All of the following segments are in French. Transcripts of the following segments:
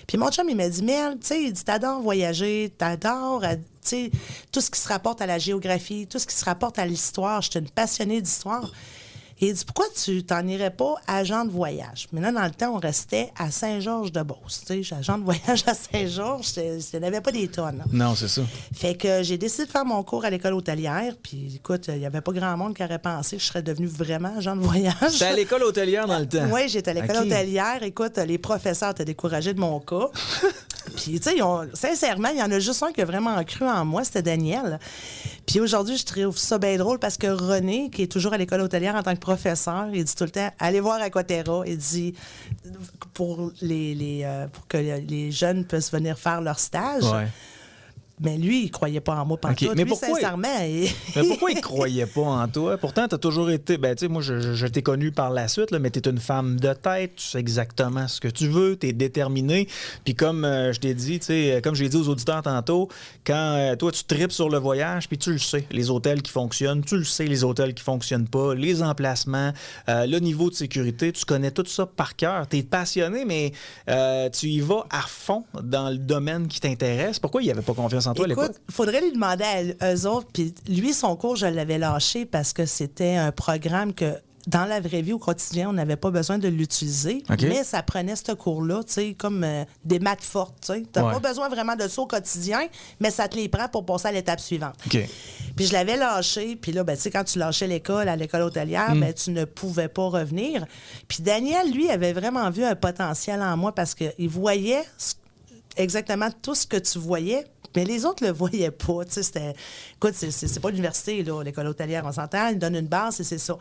Puis mon chum, il m'a dit, Mel, tu sais, il dit, t'adores voyager, t'adores, tu sais, tout ce qui se rapporte à la géographie, tout ce qui se rapporte à l'histoire. Je suis une passionnée d'histoire. Et il dit, pourquoi tu t'en irais pas agent de voyage? Mais là, dans le temps, on restait à Saint-Georges-de-Beauce. Tu sais, agent de voyage à Saint-Georges, je n'avais pas des tonnes. Non, c'est ça. Fait que j'ai décidé de faire mon cours à l'école hôtelière. Puis écoute, il n'y avait pas grand monde qui aurait pensé que je serais devenue vraiment agent de voyage. J'étais à l'école hôtelière dans le temps. Oui, j'étais à l'école hôtelière. Écoute, les professeurs étaient découragés de mon cas. Puis, tu sais, sincèrement, il y en a juste un qui a vraiment cru en moi, c'était Daniel. Puis aujourd'hui, je trouve ça bien drôle parce que René, qui est toujours à l'école hôtelière en tant que professeur, il dit tout le temps, allez voir Aquaterra. Il dit, pour que les jeunes puissent venir faire leur stage. Ouais. Mais lui, il croyait pas en moi pantoute. Mais lui, sincèrement... Mais pourquoi il croyait pas en toi? Pourtant, tu as toujours été... Ben, tu sais, moi, je t'ai connu par la suite, là, mais tu es une femme de tête, tu sais exactement ce que tu veux, tu es déterminée. Puis comme je t'ai dit, tu sais, comme je l'ai dit aux auditeurs tantôt, quand toi, tu tripes sur le voyage, puis tu le sais, les hôtels qui fonctionnent, tu le sais, les hôtels qui fonctionnent pas, les emplacements, le niveau de sécurité, tu connais tout ça par cœur. Tu es passionné, mais tu y vas à fond dans le domaine qui t'intéresse. Pourquoi il n'y avait pas confiance en toi à l'époque? Écoute, il faudrait lui demander à eux autres. Puis lui, son cours, je l'avais lâché parce que c'était un programme que, dans la vraie vie, au quotidien, on n'avait pas besoin de l'utiliser. Okay. Mais ça prenait ce cours-là, tu sais, comme des maths fortes, tu sais. Tu n'as pas besoin vraiment de ça au quotidien, mais ça te les prend pour passer à l'étape suivante. Okay. Puis je l'avais lâché. Puis là, ben, tu sais, quand tu lâchais l'école, à l'école hôtelière, ben, tu ne pouvais pas revenir. Puis Daniel, lui, avait vraiment vu un potentiel en moi parce qu'il voyait exactement tout ce que tu voyais. Mais les autres le voyaient pas. Écoute, c'est pas l'université, là, l'école hôtelière, on s'entend. Ils donnent une base et c'est ça.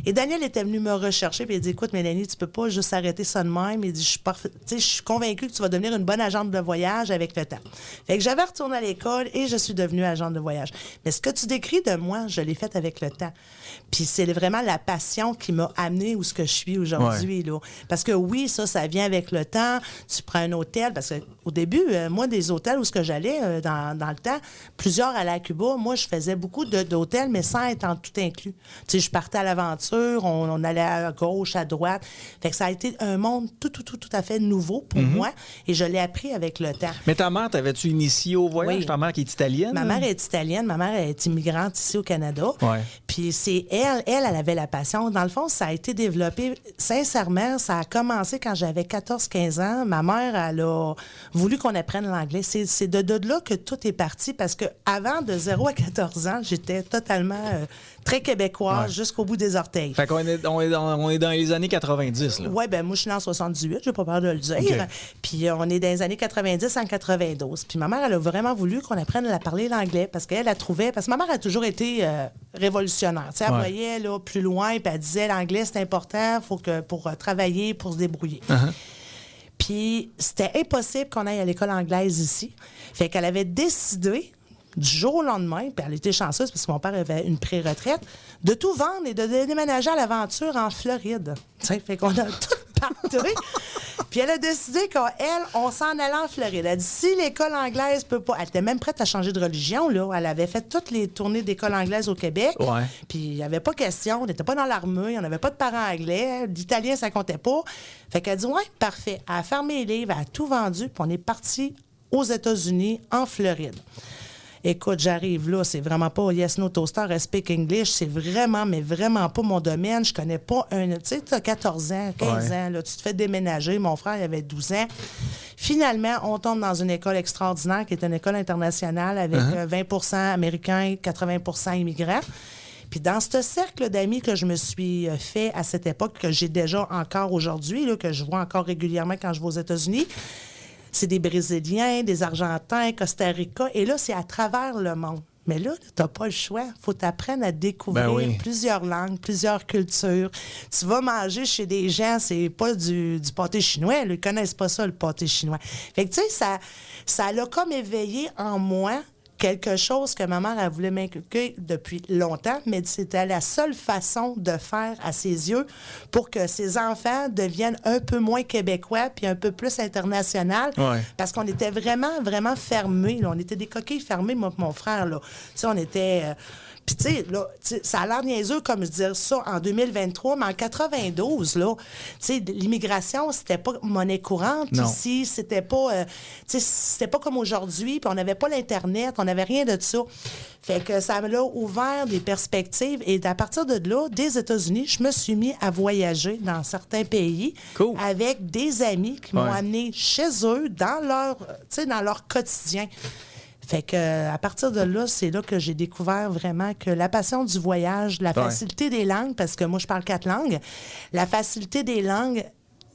Et Daniel était venu me rechercher et il dit, écoute, Mélanie, tu peux pas juste arrêter ça de même. Il dit, je suis convaincue que tu vas devenir une bonne agente de voyage avec le temps. Fait que j'avais retourné à l'école et je suis devenue agente de voyage. Mais ce que tu décris de moi, je l'ai fait avec le temps. Puis c'est vraiment la passion qui m'a amenée où ce que je suis aujourd'hui. Là. Parce que oui, ça vient avec le temps. Tu prends un hôtel, parce qu'au début, moi, des hôtels où ce que j'allais dans le temps, plusieurs allaient à Cuba. Moi, je faisais beaucoup d'hôtels, mais sans être en tout inclus. Tu sais, je partais à l'aventure, on allait à gauche, à droite. Fait que ça a été un monde tout à fait nouveau pour moi et je l'ai appris avec le temps. Mais ta mère, t'avais-tu initié au voyage? Oui. Ta mère qui est italienne? Ma mère est italienne, ma mère est immigrante ici au Canada. Ouais. Puis c'est elle avait la passion. Dans le fond, ça a été développé, sincèrement, ça a commencé quand j'avais 14-15 ans. Ma mère, elle a voulu qu'on apprenne l'anglais. C'est de là que tout est parti parce que avant de 0 à 14 ans, j'étais totalement très québécoise jusqu'au bout des orteils. Fait qu'on est dans les années 90, là. Oui, ben moi, je suis née en 78, j'ai pas peur de le dire. Okay. Puis on est dans les années 90 en 92. Puis ma mère, elle a vraiment voulu qu'on apprenne à parler l'anglais parce qu'elle a trouvé... Parce que ma mère a toujours été révolutionnaire. Tu sais, elle voyait là, plus loin, puis elle disait l'anglais, c'est important pour travailler, pour se débrouiller. Puis c'était impossible qu'on aille à l'école anglaise ici. Fait qu'elle avait décidé, du jour au lendemain, puis elle était chanceuse parce que mon père avait une pré-retraite, de tout vendre et de déménager à l'aventure en Floride. T'sais, fait qu'on a tout parti. Puis elle a décidé on s'en allait en Floride. Elle a dit, si l'école anglaise peut pas... Elle était même prête à changer de religion, là. Elle avait fait toutes les tournées d'école anglaise au Québec. Ouais. Puis il n'y avait pas question. On n'était pas dans l'armée. On n'avait pas de parents anglais. L'italien, ça comptait pas. Fait qu'elle a dit, ouais, parfait. Elle a fermé les livres, elle a tout vendu. Puis on est parti aux États-Unis, en Floride. Écoute, j'arrive là, c'est vraiment pas Yes, No Toaster, I Speak English, c'est vraiment, mais vraiment pas mon domaine. Je connais pas un... Tu sais, tu as 14 ans, 15 ans, là, tu te fais déménager. Mon frère, il avait 12 ans. Finalement, on tombe dans une école extraordinaire qui est une école internationale avec 20 américains, 80 immigrants. Puis dans ce cercle d'amis que je me suis fait à cette époque, que j'ai déjà encore aujourd'hui, là, que je vois encore régulièrement quand je vais aux États-Unis, c'est des Brésiliens, des Argentins, Costa Rica. Et là, c'est à travers le monde. Mais là, tu n'as pas le choix. Il faut t'apprendre à découvrir plusieurs langues, plusieurs cultures. Tu vas manger chez des gens, c'est pas du pâté chinois. Ils ne connaissent pas ça, le pâté chinois. Fait que, tu sais, ça l'a comme éveillé en moi quelque chose que ma mère a voulu m'inculquer depuis longtemps, mais c'était la seule façon de faire à ses yeux pour que ses enfants deviennent un peu moins québécois puis un peu plus international. Parce qu'on était vraiment, vraiment fermés. Là. On était des coquilles fermées, moi et mon frère. Là. Tu sais, on était... Puis, tu sais, là, ça a l'air niaiseux comme je dis ça en 2023, mais en 92, là, tu sais, l'immigration, c'était pas monnaie courante Non. ici. C'était pas, tu sais, c'était pas comme aujourd'hui. Puis on n'avait pas l'Internet, on n'avait rien de ça. Fait que ça m'a ouvert des perspectives. Et à partir de là, des États-Unis, je me suis mis à voyager dans certains pays Cool. avec des amis qui m'ont Ouais. amené chez eux dans leur, tu sais, dans leur quotidien. Fait que à partir de là, c'est là que j'ai découvert vraiment que la passion du voyage, la facilité des langues, parce que moi, je parle 4 langues, la facilité des langues,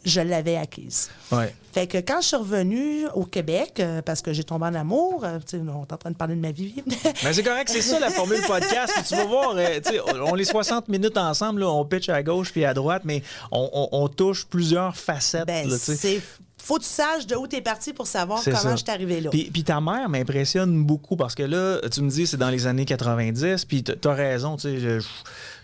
je l'avais acquise. Ouais. Fait que quand je suis revenue au Québec, parce que j'ai tombé en amour, tu sais, on est en train de parler de ma vie. Mais c'est correct, c'est ça la formule podcast. Puis tu vas voir, tu sais, on est 60 minutes ensemble, là, on pitch à gauche puis à droite, mais on touche plusieurs facettes. Ben, là, tu sais. c'est... Faut que tu saches de où tu es parti pour savoir C'est comment ça. je suis arrivée là. Puis ta mère m'impressionne beaucoup parce que là, tu me dis c'est dans les années 90, puis t'as raison, tu sais,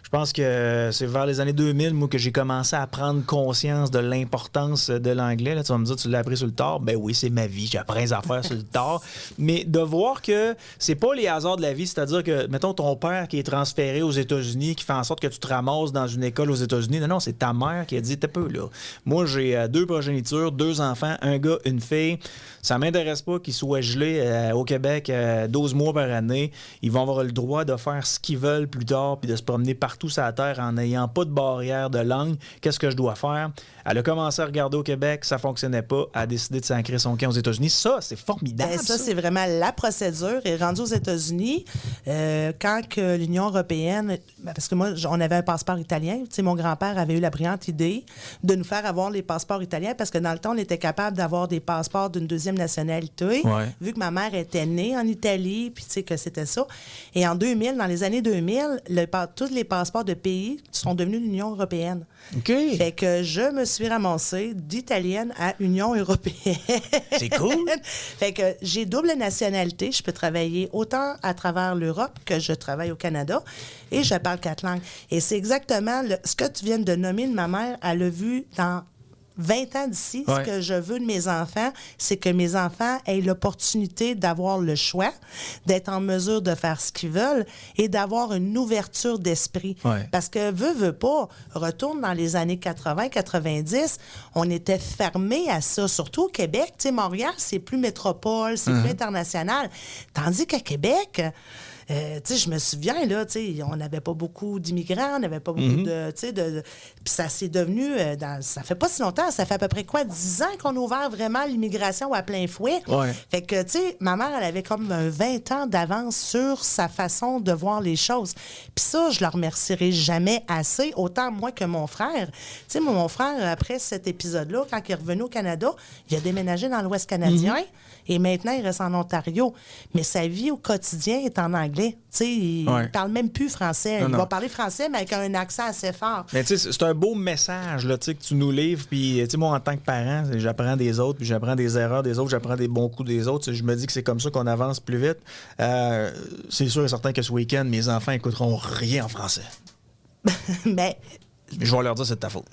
je pense que c'est vers les années 2000, moi, que j'ai commencé à prendre conscience de l'importance de l'anglais. Là, tu vas me dire, tu l'as appris sur le tard. Ben oui, c'est ma vie, j'apprends les affaires sur le tard. Mais de voir que c'est pas les hasards de la vie, c'est-à-dire que, mettons, ton père qui est transféré aux États-Unis, qui fait en sorte que tu te ramasses dans une école aux États-Unis. Non, c'est ta mère qui a dit, t'es peu, là. Moi, j'ai 2 progénitures, 2 enfants, un gars, une fille. Ça m'intéresse pas qu'ils soient gelés au Québec 12 mois par année. Ils vont avoir le droit de faire ce qu'ils veulent plus tard puis de se promener partout sur la terre en n'ayant pas de barrière de langue. Qu'est-ce que je dois faire? Elle a commencé à regarder au Québec, ça fonctionnait pas. Elle a décidé de s'inscrire son camp aux États-Unis. Ça, c'est formidable. Ben, ça, c'est vraiment la procédure. Et rendu aux États-Unis, quand que l'Union européenne... ben, parce que moi, on avait un passeport italien. Tu sais, mon grand-père avait eu la brillante idée de nous faire avoir les passeports italiens parce que dans le temps, on était capable d'avoir des passeports d'une deuxième nationalité. Ouais. Vu que ma mère était née en Italie, puis tu sais que c'était ça. Et en 2000, dans les années 2000, tous les passeports de pays sont devenus l'Union européenne. OK. Fait que je me suis ramassée d'italienne à Union européenne. C'est cool. Fait que j'ai double nationalité. Je peux travailler autant à travers l'Europe que je travaille au Canada et je parle 4 langues. Et c'est exactement ce que tu viens de nommer de ma mère. Elle a vu dans 20 ans d'ici, Ouais. ce que je veux de mes enfants, c'est que mes enfants aient l'opportunité d'avoir le choix, d'être en mesure de faire ce qu'ils veulent et d'avoir une ouverture d'esprit. Ouais. Parce que veut pas, retourne dans les années 80-90, on était fermé à ça, surtout au Québec. Tu sais, Montréal, c'est plus métropole, c'est plus international. Tandis qu'à Québec... tu sais, je me souviens, là, tu sais, on n'avait pas beaucoup d'immigrants, on n'avait pas beaucoup de, tu sais, puis ça s'est devenu, ça fait pas si longtemps, ça fait à peu près quoi, 10 ans qu'on a ouvert vraiment l'immigration à plein fouet. Ouais. Fait que, tu sais, ma mère, elle avait comme 20 ans d'avance sur sa façon de voir les choses. Puis ça, je la remercierai jamais assez, autant moi que mon frère. Tu sais, mon frère, après cet épisode-là, quand il est revenu au Canada, il a déménagé dans l'Ouest canadien et maintenant, il reste en Ontario. Mais sa vie au quotidien est en anglais. Tu sais, il Ouais. parle même plus français. Non, Il non. va parler français, mais avec un accent assez fort. Mais tu sais, c'est un beau message là, tu sais, que tu nous livres. Puis, tu sais, moi, en tant que parent, j'apprends des autres, puis j'apprends des erreurs des autres, j'apprends des bons coups des autres. Je me dis que c'est comme ça qu'on avance plus vite. C'est sûr et certain que ce week-end, mes enfants écouteront rien en français. Mais, Je vais leur dire c'est de ta faute.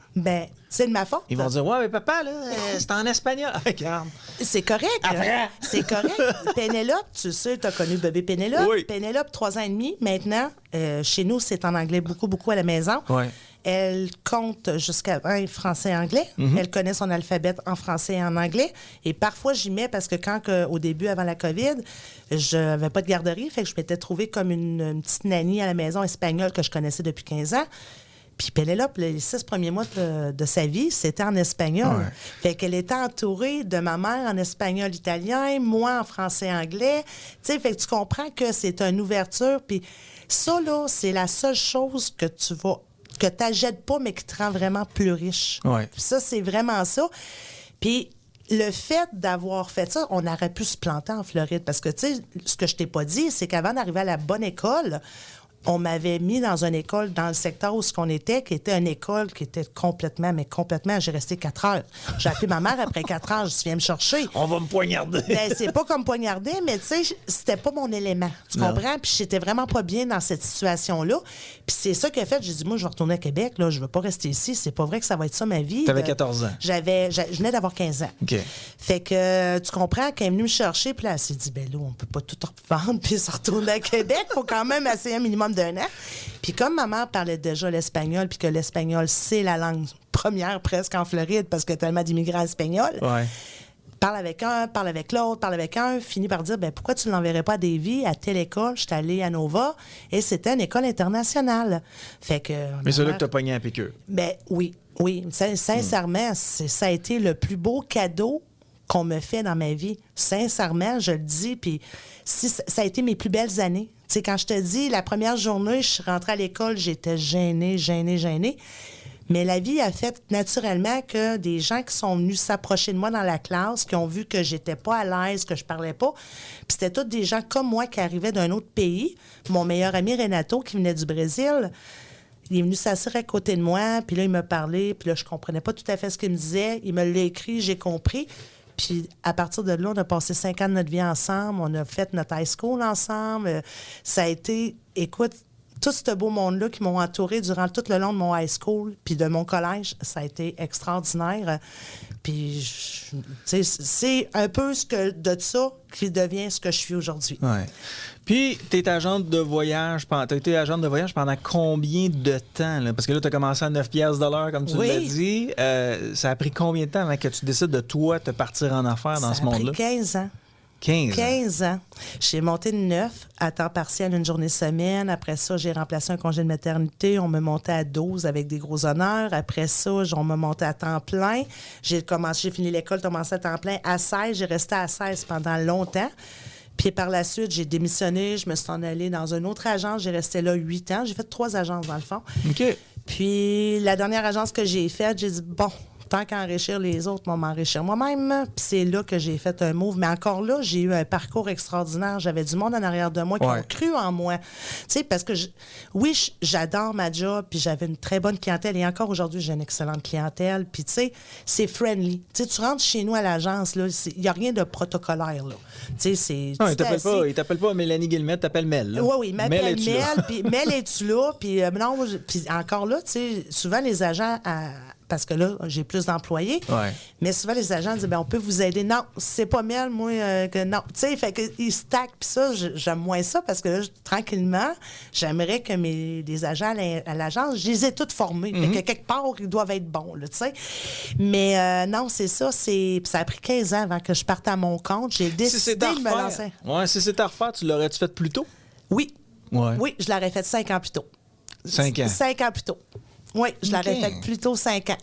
c'est de ma faute. Ils vont dire ouais, mais papa, là, c'est en espagnol. Regarde. C'est correct. Après. C'est correct. Pénélope, tu sais, tu as connu bébé Pénélope. Oui. Pénélope, 3 ans et demi. Maintenant, chez nous, c'est en anglais beaucoup, beaucoup à la maison. Ouais. Elle compte jusqu'à 1 français et anglais. Elle connaît son alphabet en français et en anglais. Et parfois, j'y mets parce que au début, avant la COVID, je n'avais pas de garderie. Fait que je m'étais trouvée comme une petite nanny à la maison espagnole que je connaissais depuis 15 ans. Puis Pénélope, les 6 premiers mois de sa vie, c'était en espagnol. Ouais. Fait qu'elle était entourée de ma mère en espagnol italien, moi en français anglais. Tu sais, fait que tu comprends que c'est une ouverture. Puis ça, là, c'est la seule chose que tu n'achètes pas, mais qui te rend vraiment plus riche. Ouais. Puis ça, c'est vraiment ça. Puis le fait d'avoir fait ça, on aurait pu se planter en Floride. Parce que, tu sais, ce que je t'ai pas dit, c'est qu'avant d'arriver à la bonne école, on m'avait mis dans une école dans le secteur où ce qu'on était, qui était une école qui était complètement, j'ai resté 4 heures. J'ai appelé ma mère après 4 heures, je viens me chercher. On va me poignarder. Ben, c'est pas comme poignarder, mais tu sais, c'était pas mon élément. Tu Non. comprends? Puis j'étais vraiment pas bien dans cette situation-là. Puis c'est ça qui a fait, j'ai dit, moi, je vais retourner à Québec, là, je veux pas rester ici. C'est pas vrai que ça va être ça ma vie. T'avais 14 ans. Je venais d'avoir 15 ans. OK. Fait que, tu comprends, quand elle est venue me chercher, puis là, elle s'est dit, ben là, on peut pas tout revendre puis se retourner à Québec. Faut quand même essayer un minimum femme d'1 an. Puis comme ma mère parlait déjà l'espagnol, puis que l'espagnol, c'est la langue première presque en Floride, parce que tellement d'immigrants espagnols, parle avec un, parle avec l'autre, parle avec un, finit par dire, pourquoi tu ne l'enverrais pas à Davie, à telle école? Je suis allée à Nova, et c'était une école internationale. Fait que... Mais c'est là que tu as pogné un piqûre. Oui. Sincèrement, ça a été le plus beau cadeau qu'on me fait dans ma vie. Sincèrement, je le dis, puis ça a été mes plus belles années. Tu sais, quand je te dis, la première journée, je suis rentrée à l'école, j'étais gênée. Mais la vie a fait naturellement que des gens qui sont venus s'approcher de moi dans la classe, qui ont vu que j'étais pas à l'aise, que je parlais pas, puis c'était tous des gens comme moi qui arrivaient d'un autre pays. Mon meilleur ami Renato, qui venait du Brésil, il est venu s'asseoir à côté de moi, puis là, il me parlait, puis là, je comprenais pas tout à fait ce qu'il me disait. Il me l'a écrit, j'ai compris. Puis à partir de là, on a passé 5 ans de notre vie ensemble, on a fait notre high school ensemble. Ça a été, écoute, tout ce beau monde-là qui m'ont entouré durant tout le long de mon high school puis de mon collège, ça a été extraordinaire. Puis, c'est un peu de ça qui devient ce que je suis aujourd'hui. Ouais. Puis, tu es agente de voyage. Tu as été agente de voyage pendant combien de temps? Là? Parce que là, tu as commencé à 9 piastres de l'heure, comme tu l'as dit. Ça a pris combien de temps avant que tu décides de toi te partir en affaires dans ce monde-là? Ça a pris 15 ans. 15 ans. J'ai monté de 9 à temps partiel une journée semaine. Après ça, j'ai remplacé un congé de maternité. On me montait à 12 avec des gros honneurs. Après ça, on me montait à temps plein. J'ai fini l'école, commencé à temps plein à 16. J'ai resté à 16 pendant longtemps. Puis par la suite, j'ai démissionné. Je me suis en allée dans une autre agence. J'ai resté là 8 ans. J'ai fait 3 agences, dans le fond. OK. Puis la dernière agence que j'ai faite, j'ai dit, bon, tant qu'à enrichir les autres, moi, m'enrichir moi-même. Puis c'est là que j'ai fait un move. Mais encore là, j'ai eu un parcours extraordinaire. J'avais du monde en arrière de moi qui ont cru en moi. Tu sais, parce que, j'adore ma job, puis j'avais une très bonne clientèle. Et encore aujourd'hui, j'ai une excellente clientèle. Puis, tu sais, c'est friendly. Tu sais, tu rentres chez nous à l'agence, là, il n'y a rien de protocolaire, là. Tu sais, c'est... Non, il t'appelle pas Mélanie Guillemette, t'appelle Mel. Là. Oui, il m'appelle Mel, puis Mel, es-tu là? Puis non, puis encore là, tu sais, souvent les agents... parce que là, j'ai plus d'employés. Mais souvent, les agents disent, on peut vous aider. Non, c'est pas Mel, moi, que non. Tu sais, fait qu'ils stackent. Puis ça, j'aime moins ça parce que là, tranquillement, j'aimerais que les agents à l'agence, je les ai tous formés. Fait que quelque part, ils doivent être bons, là, tu sais. Mais non, c'est ça. Ça a pris 15 ans avant que je parte à mon compte. J'ai décidé de me lancer. Ouais, si c'était à refaire, tu l'aurais-tu fait plus tôt? Oui. Ouais. Oui, je l'aurais fait 5 ans plus tôt. 5 ans? 5 ans plus tôt. Oui, je l'aurais fait plutôt 5 ans.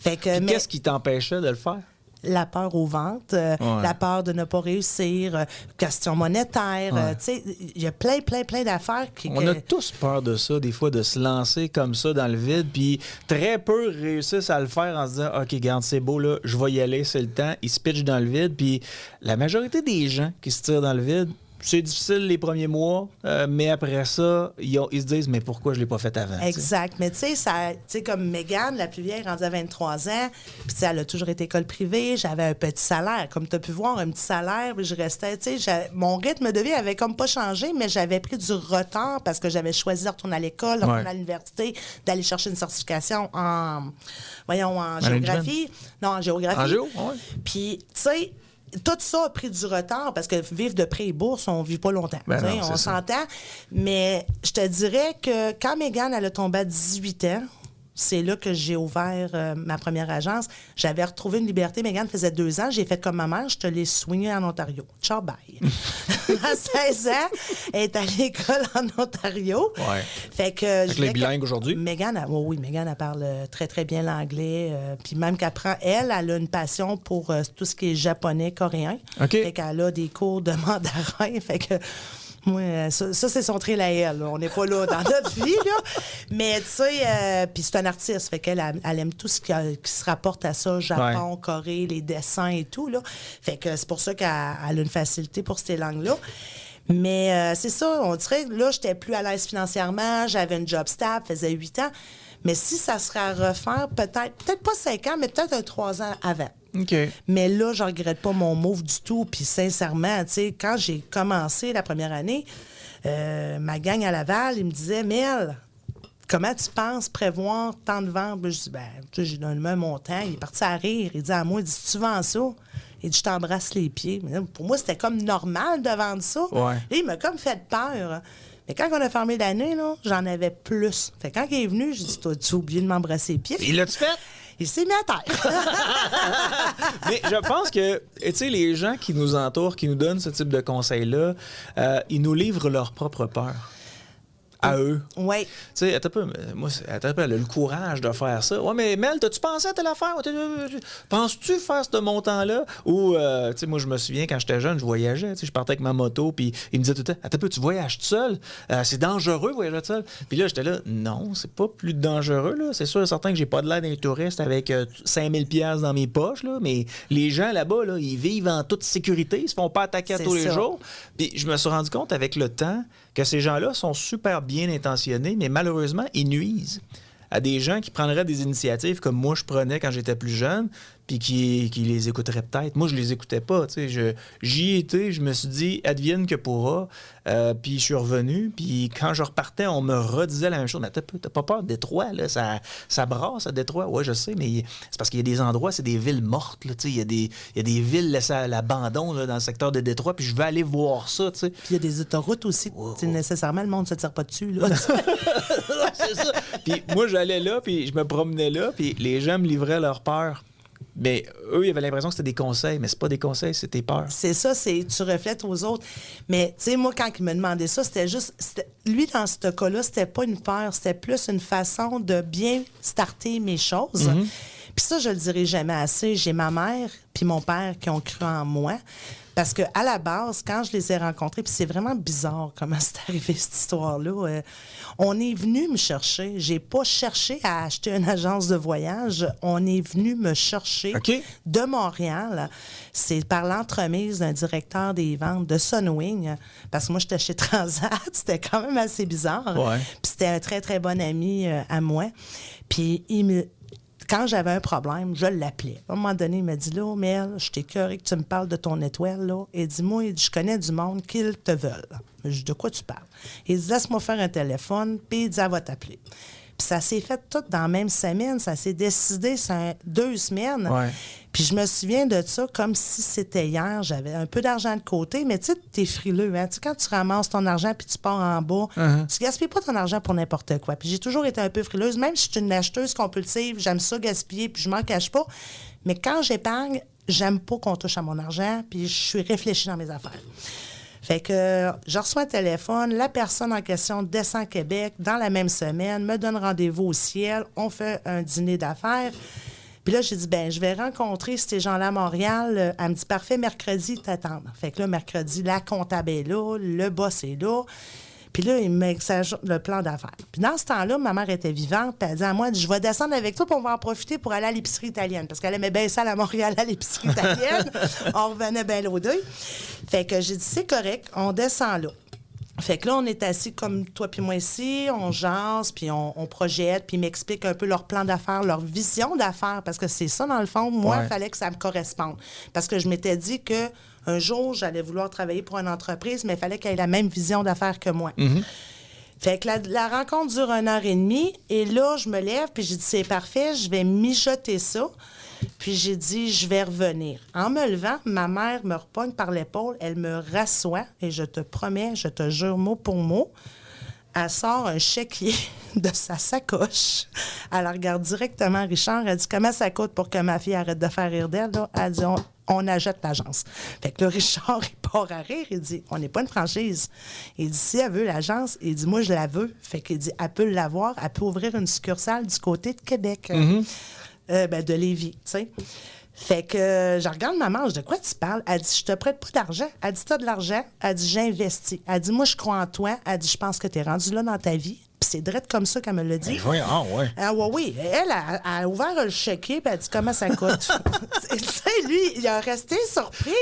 Fait que, qu'est-ce qui t'empêchait de le faire? La peur aux ventes, la peur de ne pas réussir, question monétaire. Tu sais, il y a plein d'affaires On a tous peur de ça, des fois, de se lancer comme ça dans le vide, puis très peu réussissent à le faire en se disant « OK, garde, c'est beau, là, je vais y aller, c'est le temps. » Ils se pitchent dans le vide, puis la majorité des gens qui se tirent dans le vide, c'est difficile les premiers mois, mais après ça, ils se disent « Mais pourquoi je ne l'ai pas fait avant? » Exact. Mais tu sais, comme Mégane, la plus vieille, rendue à 23 ans, puis elle a toujours été école privée, j'avais un petit salaire. Comme tu as pu voir, un petit salaire, puis je restais, tu sais, mon rythme de vie avait comme pas changé, mais j'avais pris du retard parce que j'avais choisi de retourner à l'école, de retourner à l'université, d'aller chercher une certification en géographie. Non, en géographie. En géo, oui. Puis, tu sais, tout ça a pris du retard parce que vivre de prêt et bourse, on ne vit pas longtemps. Non, on s'entend. Mais je te dirais que quand Mégane elle a tombé à 18 ans, c'est là que j'ai ouvert ma première agence. J'avais retrouvé une liberté. Mégane faisait 2 ans. J'ai fait comme ma mère. Je te l'ai swingée en Ontario. Ciao, bye. À 16 ans, elle est à l'école en Ontario. Ouais. Fait que avec les bilingues aujourd'hui? Mégane, Mégane, elle parle très, très bien l'anglais. Puis même qu'après, elle a une passion pour tout ce qui est japonais, coréen. OK. Fait qu'elle a des cours de mandarin. Fait que... moi, ça c'est son trail à elle. Là. On n'est pas là dans notre vie, là. Mais, tu sais, puis c'est un artiste. Fait qu'elle elle aime tout ce qui se rapporte à ça, Japon, Corée, les dessins et tout, là. Fait que c'est pour ça qu'elle a une facilité pour ces langues-là. Mais c'est ça, on dirait que là, j'étais plus à l'aise financièrement. J'avais une job stable, faisait 8 ans. Mais si ça serait à refaire, peut-être pas 5 ans, mais peut-être 3 ans avant. OK. Mais là, je regrette pas mon move du tout. Puis sincèrement, tu sais, quand j'ai commencé la première année, ma gang à Laval, ils me disaient « Mel, comment tu penses prévoir tant de ventes? » Je dis « Ben, tu sais, j'ai donné un montant. » Il est parti à rire. Il dit à moi, « Tu vends ça? » Il dit « Je t'embrasse les pieds. » Mais là, pour moi, c'était comme normal de vendre ça. Ouais. Et il m'a comme fait peur. Fait que quand on a fermé l'année, là, j'en avais plus. Fait que quand il est venu, j'ai dit, t'as oublié de m'embrasser les pieds. Il l'a-tu fait? Il s'est mis à terre. Mais je pense que, tu sais, les gens qui nous entourent, qui nous donnent ce type de conseils-là, ils nous livrent leur propre peur. À eux. Oui. Tu sais, attends un peu, moi, attends un peu, elle a le courage de faire ça. Ouais, mais Mel, t'as-tu pensé à telle affaire? Penses-tu faire ce montant-là? Ou, tu sais, moi, je me souviens, quand j'étais jeune, je voyageais. Tu sais, je partais avec ma moto, puis il me disait tout le temps, attends un peu, tu voyages tout seul? C'est dangereux, voyager tout seul. Puis là, j'étais là, non, c'est pas plus dangereux, là. C'est sûr et certain que j'ai pas de l'air d'un touriste avec 5000 pièces dans mes poches, là. Mais les gens là-bas, là, ils vivent en toute sécurité. Ils se font pas attaquer tous les jours. Puis je me suis rendu compte avec le temps que ces gens-là sont super bien intentionnés, mais malheureusement, ils nuisent à des gens qui prendraient des initiatives comme moi je prenais quand j'étais plus jeune, puis qui les écouteraient peut-être. Moi, je les écoutais pas. J'y étais, je me suis dit, advienne que pourra. Puis je suis revenu, puis quand je repartais, on me redisait la même chose. Mais t'as pas peur de Détroit, là? Ça brasse à Détroit. Oui, je sais, mais c'est parce qu'il y a des endroits, c'est des villes mortes. Il y a des villes laissées à l'abandon là, dans le secteur de Détroit, puis je vais aller voir ça. T'sais. Puis il y a des autoroutes aussi. Wow. Nécessairement, le monde ne se tire pas dessus. Là. C'est ça. Puis moi, j'allais là, puis je me promenais là, puis les gens me livraient leur peur. Mais eux, ils avaient l'impression que c'était des conseils, mais c'est pas des conseils, c'est tes peurs. C'est ça, tu reflètes aux autres. Mais, tu sais, moi, quand il me demandait ça, lui, dans ce cas-là, c'était pas une peur, c'était plus une façon de bien starter mes choses. Mm-hmm. Puis ça, je le dirai jamais assez. J'ai ma mère puis mon père qui ont cru en moi. Parce qu'à la base, quand je les ai rencontrés, puis c'est vraiment bizarre comment c'est arrivé cette histoire-là, on est venu me chercher. J'ai pas cherché à acheter une agence de voyage. On est venu me chercher de Montréal. C'est par l'entremise d'un directeur des ventes de Sunwing. Parce que moi, j'étais chez Transat. C'était quand même assez bizarre. Ouais. Puis c'était un très, très bon ami à moi. Puis quand j'avais un problème, je l'appelais. À un moment donné, il m'a dit, là, Mel, je t'ai curieux que tu me parles de ton étoile, là. Et dis-moi, je connais du monde qu'ils te veulent. Je dis, de quoi tu parles? Il dit, laisse-moi faire un téléphone, puis il dit, elle va t'appeler. Puis ça s'est fait tout dans la même semaine. Ça s'est décidé sur 2 semaines. Ouais. Puis je me souviens de ça comme si c'était hier. J'avais un peu d'argent de côté, mais tu sais, t'es frileux. Hein? Tu sais, quand tu ramasses ton argent puis tu pars en bas, tu gaspilles pas ton argent pour n'importe quoi. Puis j'ai toujours été un peu frileuse. Même si je suis une acheteuse compulsive, j'aime ça gaspiller puis je m'en cache pas. Mais quand j'épargne, j'aime pas qu'on touche à mon argent puis je suis réfléchie dans mes affaires. Fait que je reçois un téléphone, la personne en question descend à Québec dans la même semaine, me donne rendez-vous au ciel, on fait un dîner d'affaires. Puis là, j'ai dit, je vais rencontrer ces gens-là à Montréal. Elle me dit, parfait, mercredi, t'attends. Fait que là, mercredi, la comptable est là, le boss est là. Puis là, il m'exagère le plan d'affaires. Puis dans ce temps-là, ma mère était vivante, puis elle dit à moi, je vais descendre avec toi, puis on va en profiter pour aller à l'épicerie italienne. Parce qu'elle aimait bien ça à Montréal, à l'épicerie italienne. On revenait bien l'au deux. Fait que j'ai dit, c'est correct, on descend là. Fait que là, on est assis comme toi puis moi ici, on jase, puis on projette, puis ils m'expliquent un peu leur plan d'affaires, leur vision d'affaires, parce que c'est ça, dans le fond. Moi, il fallait que ça me corresponde. Parce que je m'étais dit que un jour, j'allais vouloir travailler pour une entreprise, mais il fallait qu'elle ait la même vision d'affaires que moi. Mm-hmm. Fait que la rencontre dure 1h30, et là, je me lève, puis j'ai dit, c'est parfait, je vais mijoter ça. Puis j'ai dit, je vais revenir. En me levant, ma mère me repogne par l'épaule, elle me rassoit, et je te promets, je te jure mot pour mot, elle sort un chéquier de sa sacoche. Elle regarde directement Richard, elle dit, comment ça coûte pour que ma fille arrête de faire rire d'elle? Là? Elle dit, on achète l'agence. Fait que là, Richard, il part à rire, il dit, on n'est pas une franchise. Il dit, si elle veut l'agence, il dit, moi, je la veux. Fait qu'il dit, elle peut l'avoir, elle peut ouvrir une succursale du côté de Québec. Mm-hmm. De Lévis, tu sais. Fait que je regarde maman, je dis, de quoi tu parles? Elle dit, je te prête pas d'argent. Elle dit, t'as de l'argent? Elle dit, j'investis. Elle dit, moi, je crois en toi. Elle dit, je pense que t'es rendu là dans ta vie. Puis c'est direct comme ça qu'elle me l'a dit. Oui. Elle a ouvert le chéquier, puis elle dit, comment ça coûte? Tu sais, lui, il a resté surpris.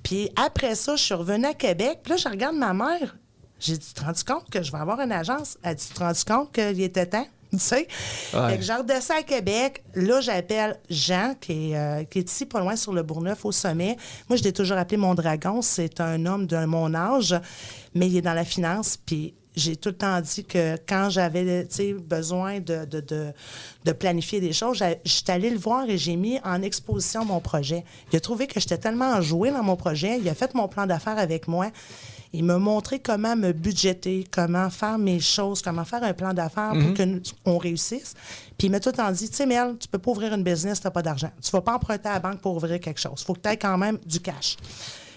Puis après ça, je suis revenue à Québec. Puis là, je regarde ma mère. J'ai dit, tu te rends compte que je vais avoir une agence? Elle dit, tu te rends compte qu'il était temps? Tu sais? Fait que je redescends à Québec. Là, j'appelle Jean, qui est ici, pas loin, sur le Bourgneuf, au sommet. Moi, je l'ai toujours appelé mon dragon. C'est un homme de mon âge, mais il est dans la finance. Puis j'ai tout le temps dit que quand j'avais besoin de planifier des choses, j'étais allée le voir et j'ai mis en exposition mon projet. Il a trouvé que j'étais tellement enjouée dans mon projet. Il a fait mon plan d'affaires avec moi. Il m'a montré comment me budgéter, comment faire mes choses, comment faire un plan d'affaires pour qu'on réussisse. Puis il m'a tout en dit, tu sais, Mel, tu peux pas ouvrir une business, tu n'as pas d'argent. Tu vas pas emprunter à la banque pour ouvrir quelque chose. Il faut que tu aies quand même du cash.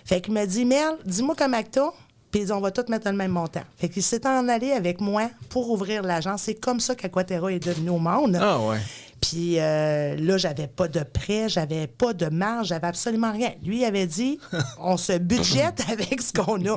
Fait qu'il m'a dit, Mel, dis-moi comment que t'as, puis on va tous mettre le même montant. Fait qu'il s'est en allé avec moi pour ouvrir l'agence. C'est comme ça qu'Aquaterra est devenu au monde. Ah ouais. Puis là, j'avais pas de prêt, j'avais pas de marge, j'avais absolument rien. Lui, il avait dit, on se budgète avec ce qu'on a.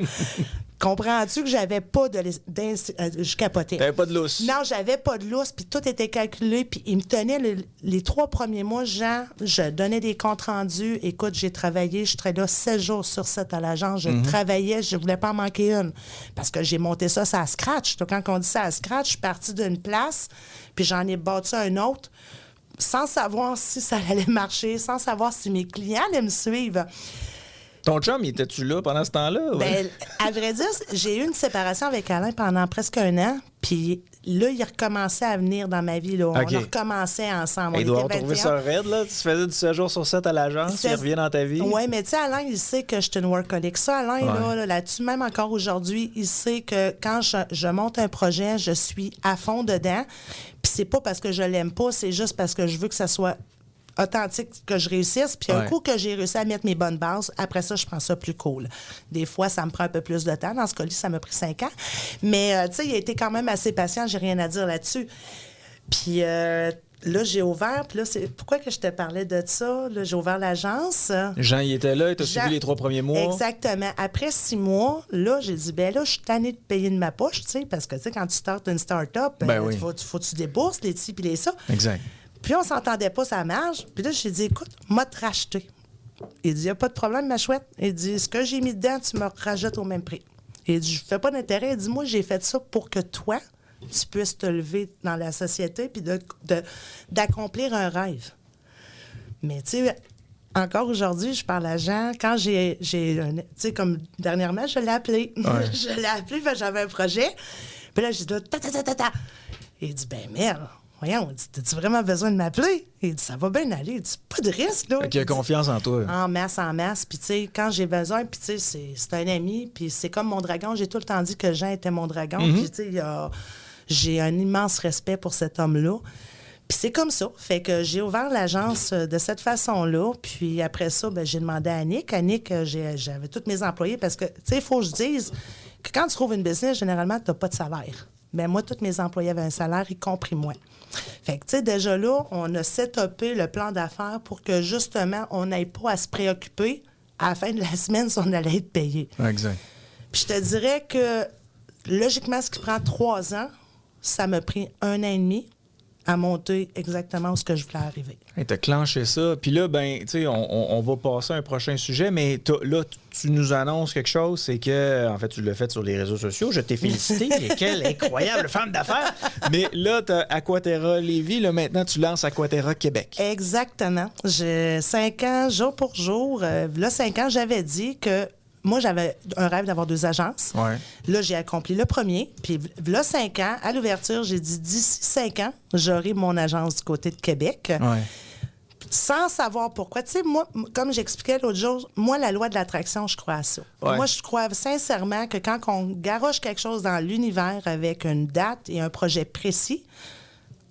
Comprends-tu que j'avais pas je capotais. T'avais pas de lousse. Non, j'avais pas de lousse, puis tout était calculé, puis il me tenait les 3 premiers mois, Jean, je donnais des comptes rendus. Écoute, j'ai travaillé, je serais là 7 jours sur 7 à l'agence, je travaillais, je voulais pas en manquer une, parce que j'ai monté ça à scratch. Donc, quand on dit ça à scratch, je suis partie d'une place, puis j'en ai bâti un autre, sans savoir si ça allait marcher, sans savoir si mes clients allaient me suivre. Ton chum, il était-tu là pendant ce temps-là? Ben, à vrai dire, j'ai eu une séparation avec Alain pendant presque 1 an. Puis là, il recommençait à venir dans ma vie. Là. Okay. On recommençait ensemble. Il doit retrouver ça raide, là. Tu faisais du 7 jours sur 7 à l'agence, il revient dans ta vie. Oui, mais tu sais, Alain, il sait que je suis une workaholic. Ça, Alain, là-dessus, même encore aujourd'hui, il sait que quand je monte un projet, je suis à fond dedans. Puis c'est pas parce que je l'aime pas, c'est juste parce que je veux que ça soit authentique, que je réussisse. Puis un coup que j'ai réussi à mettre mes bonnes bases, après ça, je prends ça plus cool. Des fois, ça me prend un peu plus de temps. Dans ce cas-là, ça m'a pris 5 ans. Mais, tu sais, il a été quand même assez patient. J'ai rien à dire là-dessus. Puis là, j'ai ouvert. Puis là, c'est pourquoi que je te parlais de ça? Là, j'ai ouvert l'agence. Jean, il était là. Il t'a suivi les 3 premiers mois. Exactement. Après 6 mois, là, j'ai dit, ben là, je suis tannée de payer de ma poche, tu sais, parce que, tu sais, quand tu startes une start-up, faut que tu débourses les ci puis les ça. Exact. Puis on s'entendait pas sa marge. Puis là, j'ai dit, écoute, moi te racheter. Il dit, il n'y a pas de problème, ma chouette. Il dit, ce que j'ai mis dedans, tu me rajoutes au même prix. Il dit, je fais pas d'intérêt. Il dit, moi, j'ai fait ça pour que toi, tu puisses te lever dans la société puis d'accomplir un rêve. Mais tu sais, encore aujourd'hui, je parle à Jean. Quand tu sais, comme dernièrement, je l'ai appelé. Ouais. Je l'ai appelé parce que j'avais un projet. Puis là, j'ai dit, ta. Il dit, ben merde. Voyons, t'as-tu vraiment besoin de m'appeler? Il dit, ça va bien aller. Il dit, pas de risque, là. Fait qu'il a confiance en toi. En masse. Puis, tu sais, quand j'ai besoin, puis, tu sais, c'est un ami, puis c'est comme mon dragon. J'ai tout le temps dit que Jean était mon dragon. Puis, tu sais, j'ai un immense respect pour cet homme-là. Puis, c'est comme ça. Fait que j'ai ouvert l'agence de cette façon-là. Puis, après ça, ben, j'ai demandé à Annick. Annick, j'avais tous mes employés parce que, tu sais, il faut que je dise que quand tu trouves une business, généralement, tu n'as pas de salaire. Bien, moi, tous mes employés avaient un salaire, y compris moi. Fait que, tu sais, déjà là, on a setupé le plan d'affaires pour que, justement, on n'ait pas à se préoccuper à la fin de la semaine si on allait être payé. Exact. Puis je te dirais que, logiquement, ce qui prend 3 ans, ça m'a pris 1 an et demi à monter exactement où ce que je voulais arriver. Hey, t'as clenché ça. Puis là, ben, tu sais, on va passer à un prochain sujet, mais là, tu nous annonces quelque chose, c'est que, en fait, tu l'as fait sur les réseaux sociaux. Je t'ai félicité. Quelle incroyable femme d'affaires! Mais là, t'as Aquaterra Lévis. Là, maintenant, tu lances Aquaterra Québec. Exactement. J'ai 5 ans, jour pour jour. Là, 5 ans, j'avais dit que moi, j'avais un rêve d'avoir 2 agences. Ouais. Là, j'ai accompli le premier. Puis là, 5 ans, à l'ouverture, j'ai dit d'ici 5 ans, j'aurai mon agence du côté de Québec. Ouais. Sans savoir pourquoi. Tu sais, moi, comme j'expliquais l'autre jour, moi, la loi de l'attraction, je crois à ça. Ouais. Moi, je crois sincèrement que quand on garoche quelque chose dans l'univers avec une date et un projet précis,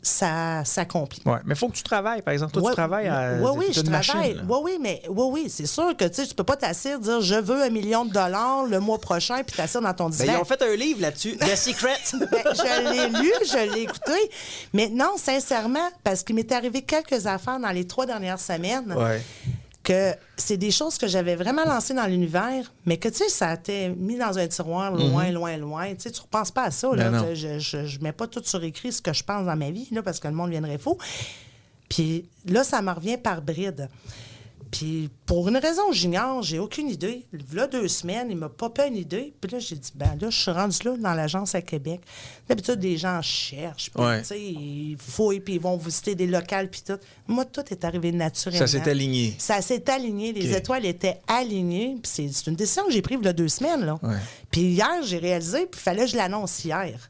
ça s'accomplit. Oui, mais il faut que tu travailles, par exemple. Toi, tu travailles à. Oui, je travaille. Machine, oui, c'est sûr que tu peux pas t'asseoir et dire je veux $1 million le mois prochain puis t'asseoir dans ton divan. Ben, ils ont fait un livre là-dessus, The Secret. Ben, je l'ai lu, je l'ai écouté. Mais non, sincèrement, parce qu'il m'est arrivé quelques affaires dans les 3 dernières semaines. Ouais. Que c'est des choses que j'avais vraiment lancées dans l'univers, mais que, tu sais, ça a été mis dans un tiroir loin. Tu sais, tu ne repenses pas à ça. Là. Non. Je mets pas tout sur écrit ce que je pense dans ma vie, là, parce que le monde viendrait fou. Puis là, ça me revient par bride. Puis pour une raison que j'ignore, j'ai aucune idée. Là, 2 semaines, il m'a popé une idée. Puis là, j'ai dit, ben là, je suis rendue là dans l'agence à Québec. D'habitude, des gens cherchent. Puis, Ouais. tu sais, ils fouillent, puis ils vont visiter des locales, puis tout. Moi, tout est arrivé naturellement. Ça s'est aligné. Ça s'est aligné. Les OK. étoiles étaient alignées. Puis c'est une décision que j'ai prise il y a 2 semaines. Là. Ouais. Puis hier, j'ai réalisé, puis il fallait que je l'annonce hier.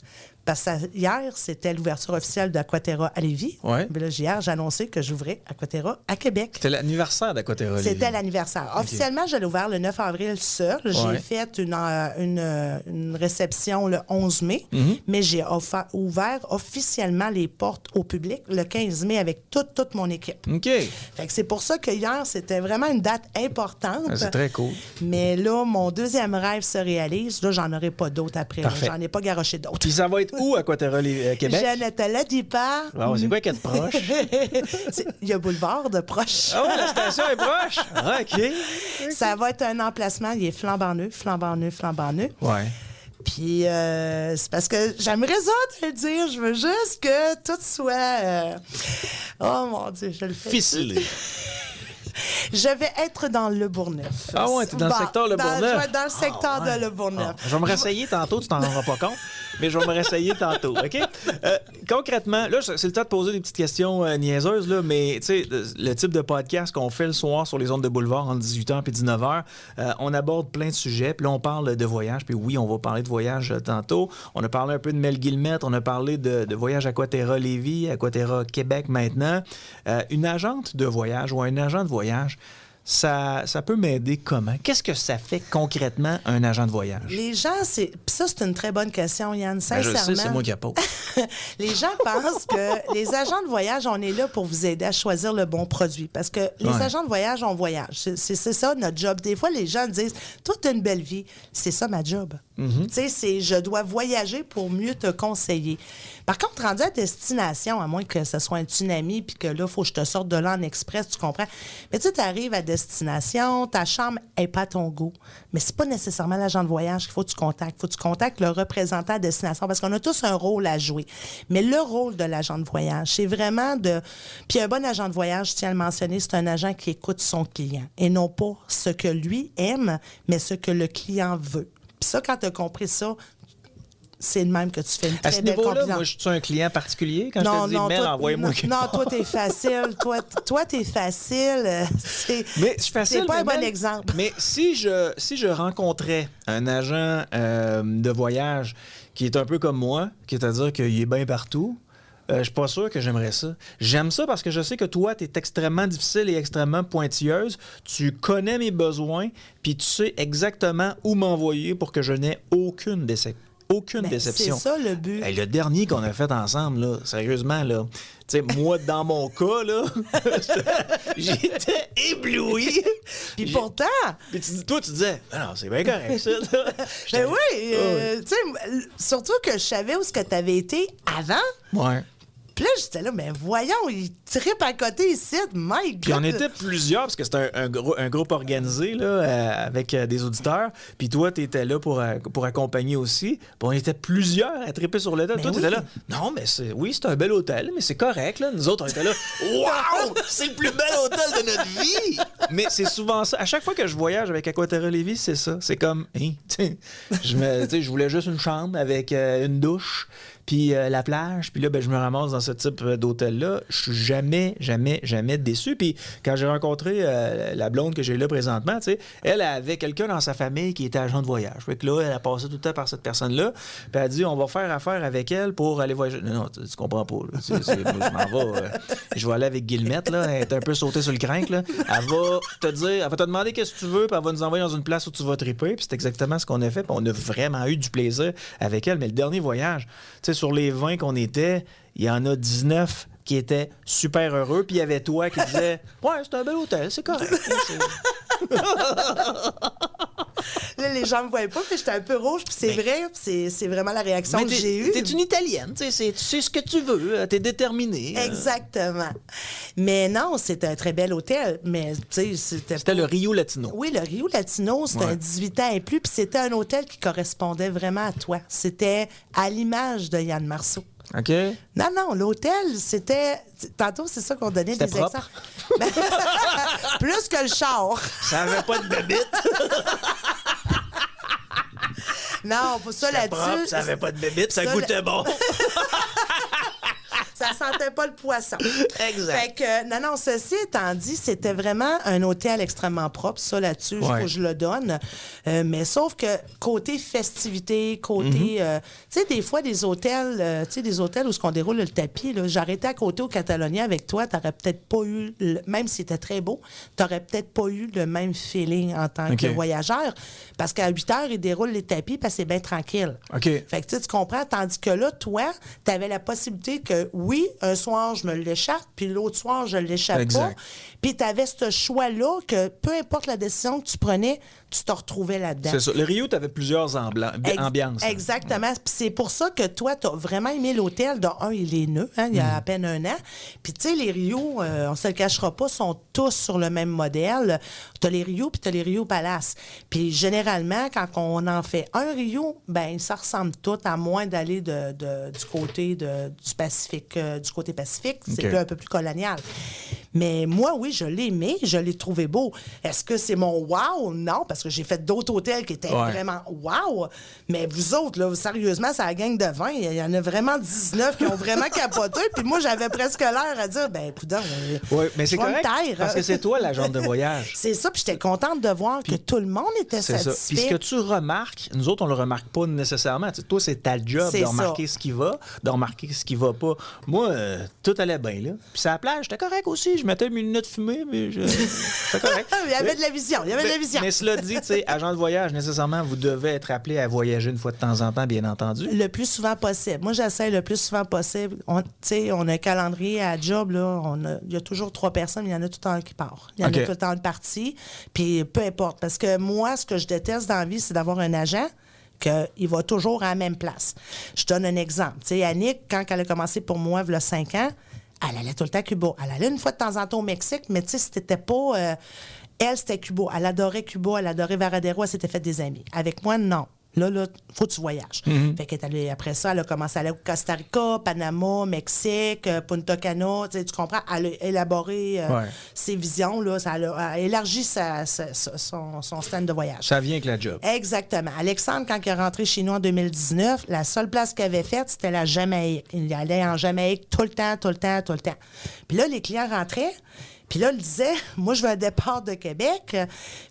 Parce que hier, c'était l'ouverture officielle d'Aquaterra à Lévis. Ouais. Mais là, hier, j'ai annoncé que j'ouvrais Aquaterra à Québec. C'était l'anniversaire d'Aquaterra Lévis. C'était l'anniversaire. Officiellement, je l'ai ouvert le 9 avril seul. Ouais. J'ai fait une réception le 11 mai, mais j'ai ouvert officiellement les portes au public le 15 mai avec toute mon équipe. OK. Fait que c'est pour ça que hier, c'était vraiment une date importante. Ah, c'est très cool. Mais là, mon deuxième rêve se réalise. Là, j'en aurai pas d'autres après. Parfait. J'en ai pas garoché d'autres. Puis ça va être où, Aquaterra Québec? Je ne te le dis pas. Wow, c'est quoi qui est proche? Il y a Boulevard de proche. Oh, la station est proche! Ah, OK. Ça va être un emplacement. Il est flambant neuf. Ouais. Puis, c'est parce que j'aimerais ça te le dire. Je veux juste que tout soit... Oh, mon Dieu, je le fais. Ficelé. Je vais être dans le Bourgneuf. Ah ouais, t'es dans le secteur Le Bourgneuf? Je vais être dans le secteur ouais. de Le Bourgneuf. Je vais me réessayer tantôt, tu t'en rendras pas compte, mais je vais me réessayer tantôt, OK? Concrètement, là, c'est le temps de poser des petites questions niaiseuses, là, mais tu sais, le type de podcast qu'on fait le soir sur les ondes de boulevard entre 18h et 19h, on aborde plein de sujets, puis là, on parle de voyage, puis oui, on va parler de voyage tantôt. On a parlé un peu de Mel Guillemette, on a parlé de voyage à Aquaterra Lévis, Aquaterra Québec maintenant. Une agente de voyage ou un agent de voyage, ça peut m'aider comment? Qu'est-ce que ça fait concrètement un agent de voyage? Les gens, Puis ça, c'est une très bonne question, Yann. Ben, Sincèrement. je sais, c'est moi qui la pose. Les gens pensent que les agents de voyage, on est là pour vous aider à choisir le bon produit. Parce que les agents de voyage, on voyage. C'est ça notre job. Des fois, les gens disent, toi, tu as une belle vie. C'est ça ma job. Tu sais, je dois voyager pour mieux te conseiller. Par contre, rendu à destination, à moins que ce soit un tsunami puis que là, il faut que je te sorte de là en express, tu comprends? Mais tu arrives à destination, ta chambre n'est pas à ton goût. Mais c'est pas nécessairement l'agent de voyage qu'il faut que tu contactes. Il faut que tu contactes le représentant à destination parce qu'on a tous un rôle à jouer. Mais le rôle de l'agent de voyage, c'est vraiment de... Puis un bon agent de voyage, je tiens à le mentionner, c'est un agent qui écoute son client et non pas ce que lui aime, mais ce que le client veut. Puis ça, quand tu as compris ça, c'est le même que tu fais une très à ce belle niveau-là, combinaison. moi, je suis un client particulier quand je te dis, Mel, envoie-moi quelque Non, chose. toi, t'es facile. Toi, t'es facile. Mais je suis facile. C'est pas un bon Mel, exemple. Mais si je rencontrais un agent de voyage qui est un peu comme moi, c'est-à-dire qu'il est bien partout, je suis pas sûr que j'aimerais ça. J'aime ça parce que je sais que toi, tu es extrêmement difficile et extrêmement pointilleuse. Tu connais mes besoins, puis tu sais exactement où m'envoyer pour que je n'ai aucune déception. C'est ça le but. Hey, le dernier qu'on a fait ensemble, là, sérieusement, là, tu sais, moi, dans mon cas, là, j'étais ébloui. Puis pourtant... Puis toi, tu disais, ah non, c'est bien correct, ça. Ben oui, tu sais, surtout que je savais où ce que tu avais été avant. Ouais. Puis là, j'étais là, mais voyons, il trippe à côté ici, Mike. Puis on était plusieurs, parce que c'était un groupe organisé là, avec des auditeurs. Puis toi, tu étais là pour accompagner aussi. Puis on était plusieurs à tripper sur l'hôtel. Toi, tu étais là, non, mais c'est un bel hôtel, mais c'est correct. Là. Nous autres, on était là, waouh, c'est le plus bel hôtel de notre vie. Mais c'est souvent ça. À chaque fois que je voyage avec Aquaterra Lévis, c'est ça. C'est comme, hein, je voulais juste une chambre avec une douche. Puis la plage, puis là, ben, je me ramasse dans ce type d'hôtel-là. Je suis jamais déçu. Puis quand j'ai rencontré la blonde que j'ai là présentement, tu sais, elle avait quelqu'un dans sa famille qui était agent de voyage. Fait que là, elle a passé tout le temps par cette personne-là. Puis elle a dit, on va faire affaire avec elle pour aller voyager. Non, tu comprends pas. Là. Moi, je m'en vais. Je vais aller avec Guillemette, là. Elle est un peu sautée sur le crinque, là. Elle va te demander qu'est-ce que tu veux, puis elle va nous envoyer dans une place où tu vas triper. Puis c'est exactement ce qu'on a fait. Puis on a vraiment eu du plaisir avec elle. Mais le dernier voyage, tu sais, sur les 20 qu'on était, il y en a 19 qui étaient super heureux, puis il y avait toi qui disais « Ouais, c'est un bel hôtel, c'est correct. » Là, les gens me voyaient pas, puis j'étais un peu rouge, puis c'est vrai, c'est vraiment la réaction que j'ai eue. T'es une Italienne, tu sais ce que tu veux, t'es déterminée. Exactement. Mais non, c'était un très bel hôtel, mais tu sais, C'était le Rio Latino. Oui, le Rio Latino, c'était un 18 ans et plus, puis c'était un hôtel qui correspondait vraiment à toi. C'était à l'image de Yann Marceau. OK. Non, l'hôtel, c'était... Tantôt, c'est ça qu'on donnait des propre. exemples. Plus que le char. Ça avait pas de bébite. Non, pour ça C'était là-dessus... propre, ça avait pas de bébite, ça goûtait bon. Ça elle sentait pas le poisson. Exact. Fait que, non, ceci étant dit, c'était vraiment un hôtel extrêmement propre. Ça, là-dessus, il faut que je le donne. Mais sauf que côté festivité, côté... tu sais, des fois, des hôtels où on déroule le tapis, là, j'arrêtais à côté au Catalonia avec toi, t'aurais peut-être pas eu, même si c'était très beau, t'aurais peut-être pas eu le même feeling en tant que voyageur. Parce qu'à 8 heures, ils déroulent les tapis parce que c'est bien tranquille. OK. Fait que tu comprends, tandis que là, toi, tu avais la possibilité que, oui, un soir, je me l'échappe, puis l'autre soir, je ne l'échappe pas. Puis tu avais ce choix-là que, peu importe la décision que tu prenais, tu te retrouvais là-dedans. C'est ça. Le Rio, tu avais plusieurs ambiances. Exactement. Puis c'est pour ça que toi, tu as vraiment aimé l'hôtel. De un, il est neuf, il y a à peine un an. Puis tu sais, les Rio, on ne se le cachera pas, sont tous sur le même modèle. Tu as les Rio, puis tu as les Rio Palace. Puis généralement, quand on en fait un Rio, ben ça ressemble tout, à moins d'aller du côté du Pacifique, du côté Pacifique. C'est un peu plus colonial. Mais moi, oui, je l'ai aimé, je l'ai trouvé beau. Est-ce que c'est mon wow? Non, parce que j'ai fait d'autres hôtels qui étaient vraiment wow. Mais vous autres, là, sérieusement, c'est la gang de 20. Il y en a vraiment 19 qui ont vraiment capoté. Puis moi, j'avais presque l'air à dire, ben, coudonc, mais c'est correct, parce que c'est toi l'agent de voyage. C'est ça, puis j'étais contente de voir que tout le monde était satisfait. Ça. Puis ce que tu remarques, nous autres, on le remarque pas nécessairement. Tu sais, toi, c'est ta job de remarquer ce qui va, de remarquer ce qui va pas. Moi, tout allait bien, là. Puis sur la plage, j'étais correct aussi. Je mettais mes lunettes fumées, mais c'était correct. Il y avait de la vision, Mais cela dit, tu sais, agent de voyage, nécessairement, vous devez être appelé à voyager une fois de temps en temps, bien entendu. Le plus souvent possible. Moi, j'essaie le plus souvent possible. On a un calendrier à job, là. Il y a toujours 3 personnes, mais il y en a tout le temps un qui part. Il y en a tout le temps une partie. Puis peu importe. Parce que moi, ce que je déteste dans la vie, c'est d'avoir un agent qu'il va toujours à la même place. Je donne un exemple. Tu sais, Annick, quand elle a commencé pour moi, il y a 5 ans, elle allait tout le temps à Cuba. Elle allait une fois de temps en temps au Mexique, mais tu sais, c'était pas... elle, c'était Cuba. Elle adorait Cuba, elle adorait Varadero, elle s'était fait des amis. Avec moi, non. Là, faut que tu voyages. Fait qu'elle est allée, après ça, elle a commencé à aller au Costa Rica, Panama, Mexique, Punta Cana. Tu comprends? Elle a élaboré ses visions. Là, elle a élargi son stand de voyage. Ça vient avec la job. Exactement. Alexandre, quand il est rentré chez nous en 2019, la seule place qu'il avait faite, c'était la Jamaïque. Il allait en Jamaïque tout le temps. Puis là, les clients rentraient. Puis là, il disait, moi, je veux un départ de Québec.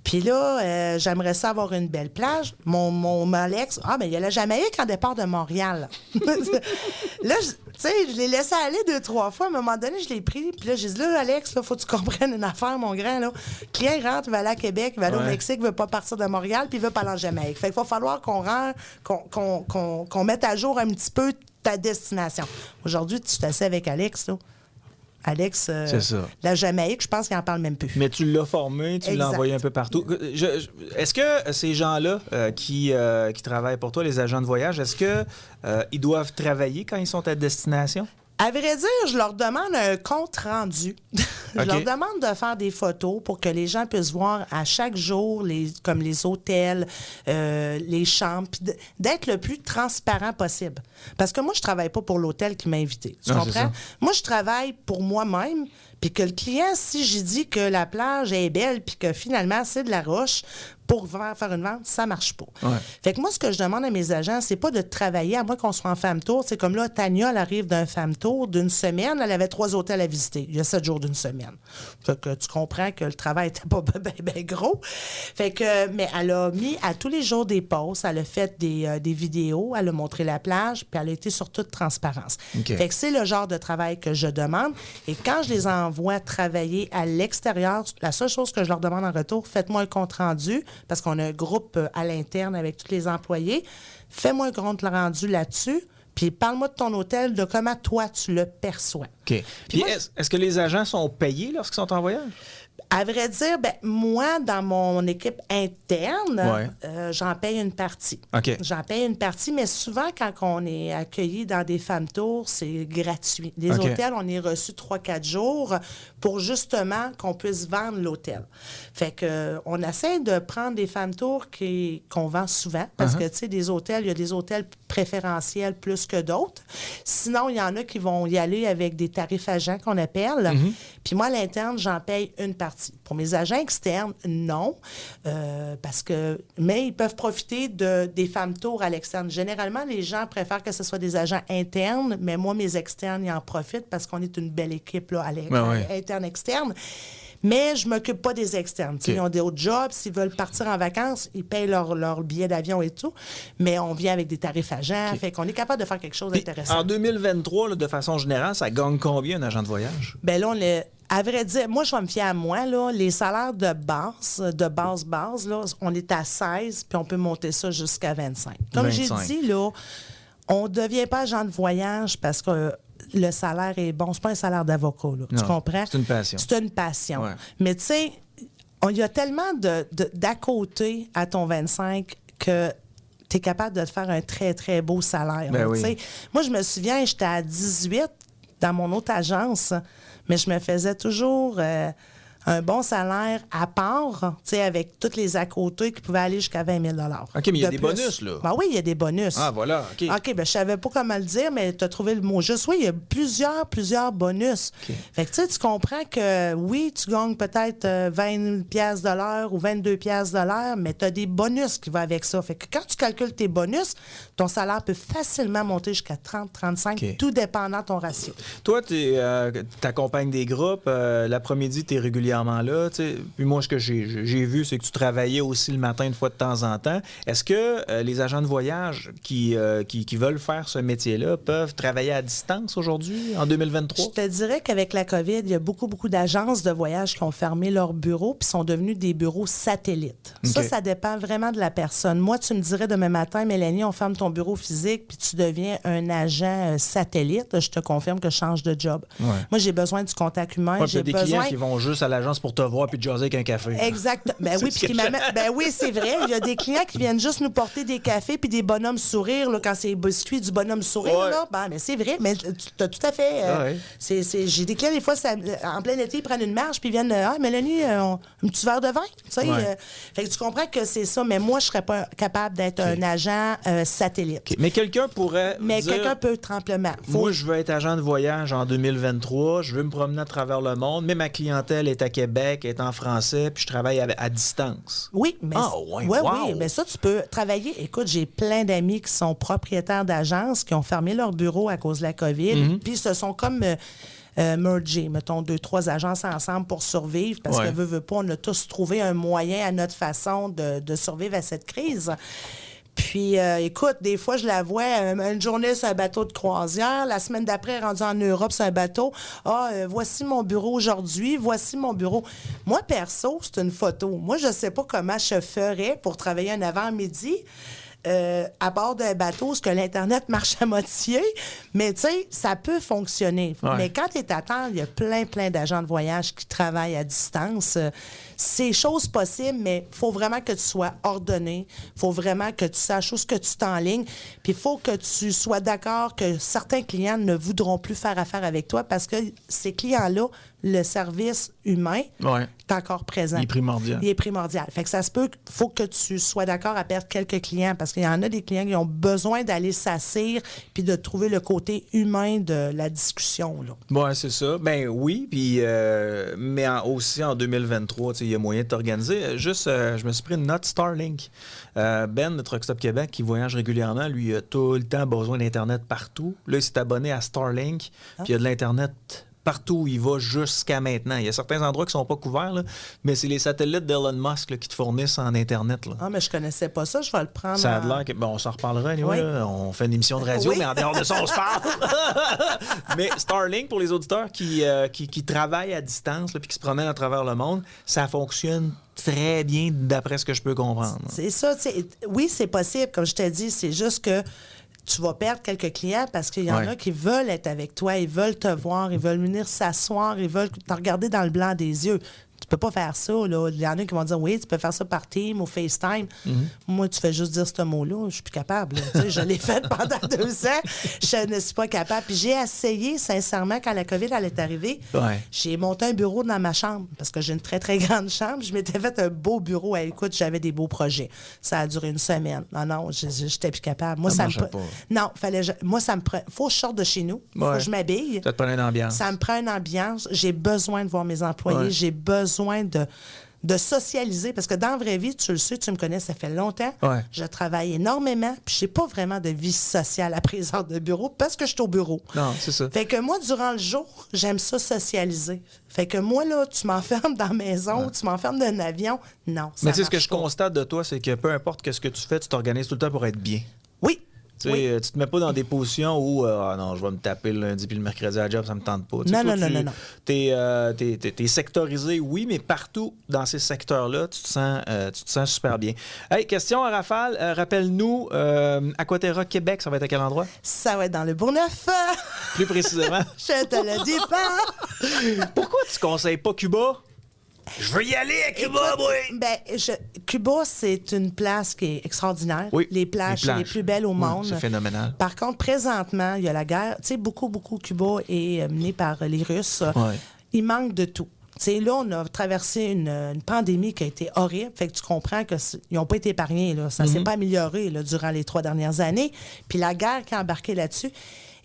Puis là, j'aimerais ça avoir une belle plage. Mon Alex, mais il y a la Jamaïque en départ de Montréal. Là, tu sais, je l'ai laissé aller 2-3 fois. À un moment donné, je l'ai pris. Puis là, j'ai dit, là, Alex, il faut que tu comprennes une affaire, mon grand. Là. Le client, il rentre, il va aller à Québec, il va aller au Mexique, il ne veut pas partir de Montréal, puis il veut pas aller en Jamaïque. Fait qu'il va falloir qu'on mette à jour un petit peu ta destination. Aujourd'hui, tu t'assieds avec Alex, là. Alex, c'est ça. La Jamaïque, je pense qu'il n'en parle même plus. Mais tu l'as formé, tu l'as envoyé un peu partout. Est-ce que ces gens-là qui travaillent pour toi, les agents de voyage, est-ce que ils doivent travailler quand ils sont à destination? À vrai dire, je leur demande un compte rendu. Je leur demande de faire des photos pour que les gens puissent voir à chaque jour, comme les hôtels, les chambres, puis d'être le plus transparent possible. Parce que moi, je travaille pas pour l'hôtel qui m'a invité. Tu comprends? Moi, je travaille pour moi-même, puis que le client, si j'ai dit que la plage est belle, puis que finalement, c'est de la roche, pour faire une vente, ça marche pas. Fait que moi, ce que je demande à mes agents, c'est pas de travailler, à moins qu'on soit en femme tour. C'est comme là, Tania, elle arrive d'un femme tour d'une semaine, elle avait 3 hôtels à visiter. Il y a 7 jours d'une semaine. Fait que tu comprends que le travail était pas bien gros. Fait que, mais elle a mis à tous les jours des posts, elle a fait des vidéos, elle a montré la plage, puis elle a été sur toute transparence. Fait que c'est le genre de travail que je demande. Et quand je les envoie travailler à l'extérieur, la seule chose que je leur demande en retour, faites-moi un compte rendu, parce qu'on a un groupe à l'interne avec tous les employés. Fais-moi un compte rendu là-dessus, puis parle-moi de ton hôtel, de comment toi, tu le perçois. OK. Puis est-ce que les agents sont payés lorsqu'ils sont en voyage? À vrai dire, moi, dans mon équipe interne, j'en paye une partie. J'en paye une partie, mais souvent, quand on est accueilli dans des femmes tours, c'est gratuit. Les hôtels, on est reçus 3-4 jours pour justement qu'on puisse vendre l'hôtel. Fait que on essaie de prendre des femmes tours qu'on vend souvent, parce que, tu sais, des hôtels, il y a des hôtels préférentiels plus que d'autres. Sinon, il y en a qui vont y aller avec des tarifs agents qu'on appelle. Puis moi, à l'interne, j'en paye une partie. Pour mes agents externes, non. Mais ils peuvent profiter des femmes tours à l'externe. Généralement, les gens préfèrent que ce soit des agents internes, mais moi, mes externes, ils en profitent parce qu'on est une belle équipe là, interne-externe. Mais je ne m'occupe pas des externes. Ils ont des autres jobs. S'ils veulent partir en vacances, ils payent leur billet d'avion et tout. Mais on vient avec des tarifs agents. Fait qu'on est capable de faire quelque chose d'intéressant. En 2023, là, de façon générale, ça gagne combien un agent de voyage? Bien là, à vrai dire, moi, je vais me fier à moi. Là, les salaires de base, là, on est à 16, puis on peut monter ça jusqu'à 25. Comme j'ai dit, là, on ne devient pas agent de voyage parce que le salaire est bon. C'est pas un salaire d'avocat, là. Tu comprends? C'est une passion. C'est une passion. Ouais. Mais tu sais, il y a tellement d'à côté à ton 25 que tu es capable de te faire un très, très beau salaire. Ben oui. Moi, je me souviens, j'étais à 18 dans mon autre agence, mais je me faisais toujours un bon salaire à part, avec tous les à côté qui pouvaient aller jusqu'à 20 000 OK, mais il y a des bonus, là. Ben oui, il y a des bonus. Ah, voilà, OK. OK, ben je savais pas comment le dire, mais tu as trouvé le mot juste. Oui, il y a plusieurs bonus. OK. Fait que tu comprends que, oui, tu gagnes peut-être 20 pièces de l'heure ou 22 pièces de l'heure, mais tu as des bonus qui vont avec ça. Fait que quand tu calcules tes bonus, ton salaire peut facilement monter jusqu'à 30, 35, tout dépendant de ton ratio. Toi, tu accompagnes des groupes. L'après-midi, tu es régulièrement là. Puis moi, ce que j'ai vu, c'est que tu travaillais aussi le matin une fois de temps en temps. Est-ce que les agents de voyage qui veulent faire ce métier-là peuvent travailler à distance aujourd'hui, en 2023? Je te dirais qu'avec la COVID, il y a beaucoup d'agences de voyage qui ont fermé leurs bureaux puis sont devenus des bureaux satellites. Okay. Ça dépend vraiment de la personne. Moi, tu me dirais demain matin, Mélanie, on ferme ton bureau physique puis tu deviens un agent satellite. Je te confirme que je change de job. Ouais. Moi, j'ai besoin du contact humain. J'ai des clients qui vont juste à l'agence pour te voir puis te jaser avec un café. Exact. Ben oui, puis oui, c'est vrai. Il y a des clients qui viennent juste nous porter des cafés puis des bonhommes sourires là, quand c'est les biscuits du bonhomme sourire. Ouais. Là. Ben, mais c'est vrai. Mais tu as tout à fait. J'ai des clients, des fois, en plein été, ils prennent une marche puis ils viennent Mélanie, un petit verre de vin. Fait que tu comprends que c'est ça. Mais moi, je serais pas capable d'être un agent satellite. Okay. Mais quelqu'un pourrait. Mais dire, quelqu'un peut tremplement. Moi, je veux être agent de voyage en 2023. Je veux me promener à travers le monde. Mais ma clientèle est à Québec, est en français, puis je travaille à distance. Oui, mais oui, mais ça, tu peux travailler. Écoute, j'ai plein d'amis qui sont propriétaires d'agences qui ont fermé leur bureau à cause de la COVID, puis se sont comme mergés, mettons, 2-3 agences ensemble pour survivre, parce que veut pas, on a tous trouvé un moyen à notre façon de survivre à cette crise. Puis, écoute, des fois, je la vois une journée sur un bateau de croisière. La semaine d'après, rendue en Europe sur un bateau. Voici mon bureau aujourd'hui. Voici mon bureau. Moi, perso, c'est une photo. Moi, je sais pas comment je ferais pour travailler un avant-midi à bord d'un bateau, parce que l'Internet marche à moitié. Mais, tu sais, ça peut fonctionner. Ouais. Mais quand tu es à temps, il y a plein d'agents de voyage qui travaillent à distance. C'est chose possible, mais il faut vraiment que tu sois ordonné. Il faut vraiment que tu saches où ce que tu t'enlignes. Puis il faut que tu sois d'accord que certains clients ne voudront plus faire affaire avec toi parce que ces clients-là, le service humain est encore présent. Il est primordial. Il est primordial. Fait que ça se peut, faut que tu sois d'accord à perdre quelques clients parce qu'il y en a des clients qui ont besoin d'aller s'assire puis de trouver le côté humain de la discussion. Oui, c'est ça. Ben oui, puis mais aussi en 2023, il y a moyen de t'organiser. Juste, je me suis pris une note Starlink. Ben, de Truck Stop Québec, qui voyage régulièrement, lui, il a tout le temps besoin d'Internet partout. Là, il s'est abonné à Starlink, puis il y a de l'Internet partout où il va jusqu'à maintenant. Il y a certains endroits qui ne sont pas couverts, là, mais c'est les satellites d'Elon Musk là, qui te fournissent en Internet. Là. Ah, mais je connaissais pas ça. Je vais le prendre. Ça a l'air que... Bon, on s'en reparlera, anyway, là. On fait une émission de radio, mais en dehors de ça, on se parle. Mais Starlink, pour les auditeurs qui travaillent à distance puis qui se promènent à travers le monde, ça fonctionne très bien d'après ce que je peux comprendre. C'est ça. Oui, c'est possible. Comme je t'ai dit, c'est juste que tu vas perdre quelques clients parce qu'il y en a qui veulent être avec toi, ils veulent te voir, ils veulent venir s'asseoir, ils veulent te regarder dans le blanc des yeux. Tu peux pas faire ça, là. Il y en a qui vont dire, oui, tu peux faire ça par Team ou FaceTime. Moi, tu fais juste dire ce mot-là, je suis plus capable. Tu sais, je l'ai fait pendant 2 ans. Je ne suis pas capable. Puis j'ai essayé, sincèrement, quand la COVID elle est arrivée, j'ai monté un bureau dans ma chambre parce que j'ai une très, très grande chambre. Je m'étais fait un beau bureau. Écoute, j'avais des beaux projets. Ça a duré 1 semaine. Non, j'étais plus capable. Moi, ça me pas. Non, moi, ça me prend. Faut que je sorte de chez nous. Faut que je m'habille. Ça te prend une ambiance. Ça me prend une ambiance. J'ai besoin de voir mes employés. J'ai besoin de socialiser. Parce que dans la vraie vie, tu le sais, tu me connais, ça fait longtemps. Je travaille énormément, puis je n'ai pas vraiment de vie sociale à présent de bureau parce que je suis au bureau. Non, c'est ça. Fait que moi, durant le jour, j'aime ça socialiser. Fait que moi, là, tu m'enfermes dans la maison, tu m'enfermes dans un avion. Non, ça Mais tu sais, ce que marche je pas. constate de toi, c'est que peu importe ce que tu fais, tu t'organises tout le temps pour être bien. Oui. Tu sais, tu te mets pas dans des positions où non, je vais me taper le lundi puis le mercredi à la job, ça me tente pas. Tu sais, Non. T'es sectorisé, oui, mais partout dans ces secteurs-là, tu te sens super bien. Hey, question à rafale. Rappelle-nous, Aquaterra Québec, ça va être à quel endroit? Ça va être dans le Bourgneuf. Plus précisément. Je te le dis pas. Pourquoi tu conseilles pas Cuba? Je veux y aller à Cuba, moi! Cuba, c'est une place qui est extraordinaire. Oui, les plages sont les plus belles au monde. C'est phénoménal. Par contre, présentement, il y a la guerre. Tu sais, beaucoup, Cuba est mené par les Russes. Il manque de tout. Tu sais, là, on a traversé une pandémie qui a été horrible. Fait que tu comprends qu'ils n'ont pas été épargnés. Là. Ça ne s'est pas amélioré là, durant les 3 dernières années. Puis la guerre qui a embarqué là-dessus.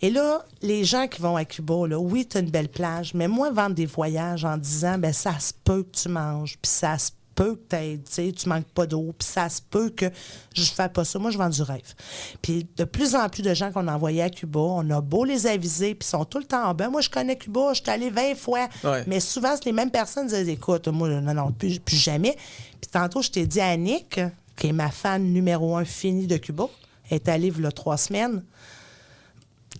Et là, les gens qui vont à Cuba, là, oui, tu as une belle plage, mais moi, vendre des voyages en disant, ben ça se peut que tu manges, puis ça se peut que tu manques pas d'eau, puis ça se peut que je fais pas ça. Moi, je vends du rêve. Puis de plus en plus de gens qu'on a envoyés à Cuba, on a beau les aviser, puis ils sont tout le temps en bas. Moi, je connais Cuba, je suis allée 20 fois. Mais souvent, c'est les mêmes personnes qui disent, écoute, moi, non, plus jamais. Puis tantôt, je t'ai dit à Annick, qui est ma fan numéro 1 finie de Cuba, elle est allée il y a 3 semaines.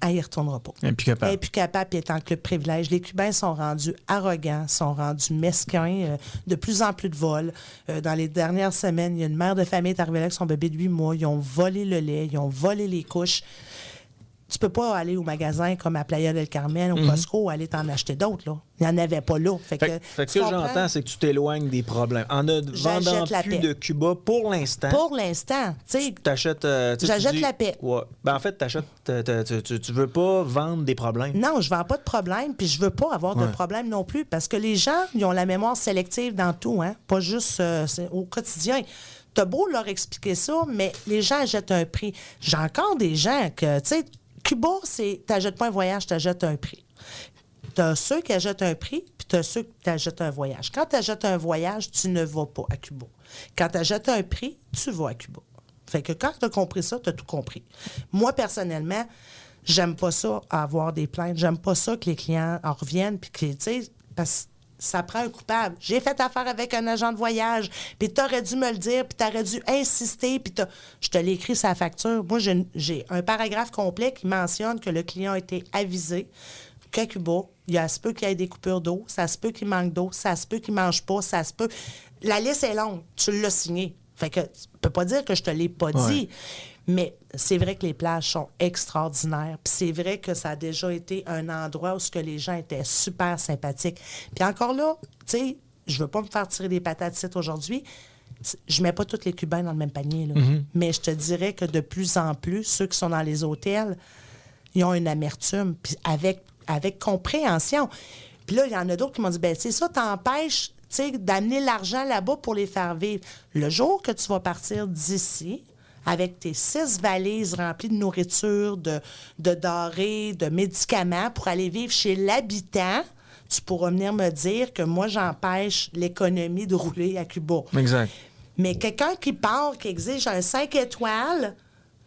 Elle n'y retournera pas. Elle n'est plus capable. Elle n'est plus capable, puis elle est en club privilège. Les Cubains sont rendus arrogants, sont rendus mesquins, de plus en plus de vols. Dans les dernières semaines, il y a une mère de famille qui est arrivée là avec son bébé de 8 mois. Ils ont volé le lait, ils ont volé les couches. Tu peux pas aller au magasin comme à Playa del Carmen, au Costco, aller t'en acheter d'autres, là. Il n'y en avait pas là. Fait que ce que j'entends, c'est que tu t'éloignes des problèmes. En ne vendant plus de Cuba pour l'instant. Pour l'instant. Tu t'achètes. J'achète la paix. Ouais. Ben, en fait, tu veux pas vendre des problèmes. Non, je vends pas de problème, puis je veux pas avoir de problème non plus, parce que les gens, ils ont la mémoire sélective dans tout, hein, pas juste au quotidien. T'as beau leur expliquer ça, mais les gens achètent un prix. J'ai encore des gens que, tu sais, Cuba, c'est t'achètes pas un voyage, t'achètes un prix. T'as ceux qui achètent un prix, puis t'as ceux qui t'achètent un voyage. Quand t'achètes un voyage, tu ne vas pas à Cuba. Quand t'achètes un prix, tu vas à Cuba. Fait que quand t'as compris ça, t'as tout compris. Moi, personnellement, j'aime pas ça, avoir des plaintes. J'aime pas ça que les clients en reviennent, puis que, tu sais, parce que ça prend un coupable. J'ai fait affaire avec un agent de voyage, puis t'aurais dû me le dire, puis t'aurais dû insister, puis je te l'ai écrit sur la facture. Moi, j'ai un paragraphe complet qui mentionne que le client a été avisé qu'à Cuba, il se peut qu'il y ait des coupures d'eau, ça se peut qu'il manque d'eau, ça se peut qu'il ne mange pas, ça se peut... La liste est longue, tu l'as signé. Fait que tu peux pas dire que je te l'ai pas dit. Mais c'est vrai que les plages sont extraordinaires. Puis c'est vrai que ça a déjà été un endroit où ce que les gens étaient super sympathiques. Puis encore là, tu sais, je veux pas me faire tirer des patates ici aujourd'hui. Je mets pas tous les Cubains dans le même panier, là. Mais je te dirais que de plus en plus, ceux qui sont dans les hôtels, ils ont une amertume, puis avec compréhension. Puis là, il y en a d'autres qui m'ont dit, ben c'est ça, t'empêches d'amener l'argent là-bas pour les faire vivre. Le jour que tu vas partir d'ici, avec tes 6 valises remplies de nourriture, de denrées, de médicaments pour aller vivre chez l'habitant, tu pourras venir me dire que moi, j'empêche l'économie de rouler à Cuba. Exact. Mais quelqu'un qui part, qui exige un 5 étoiles,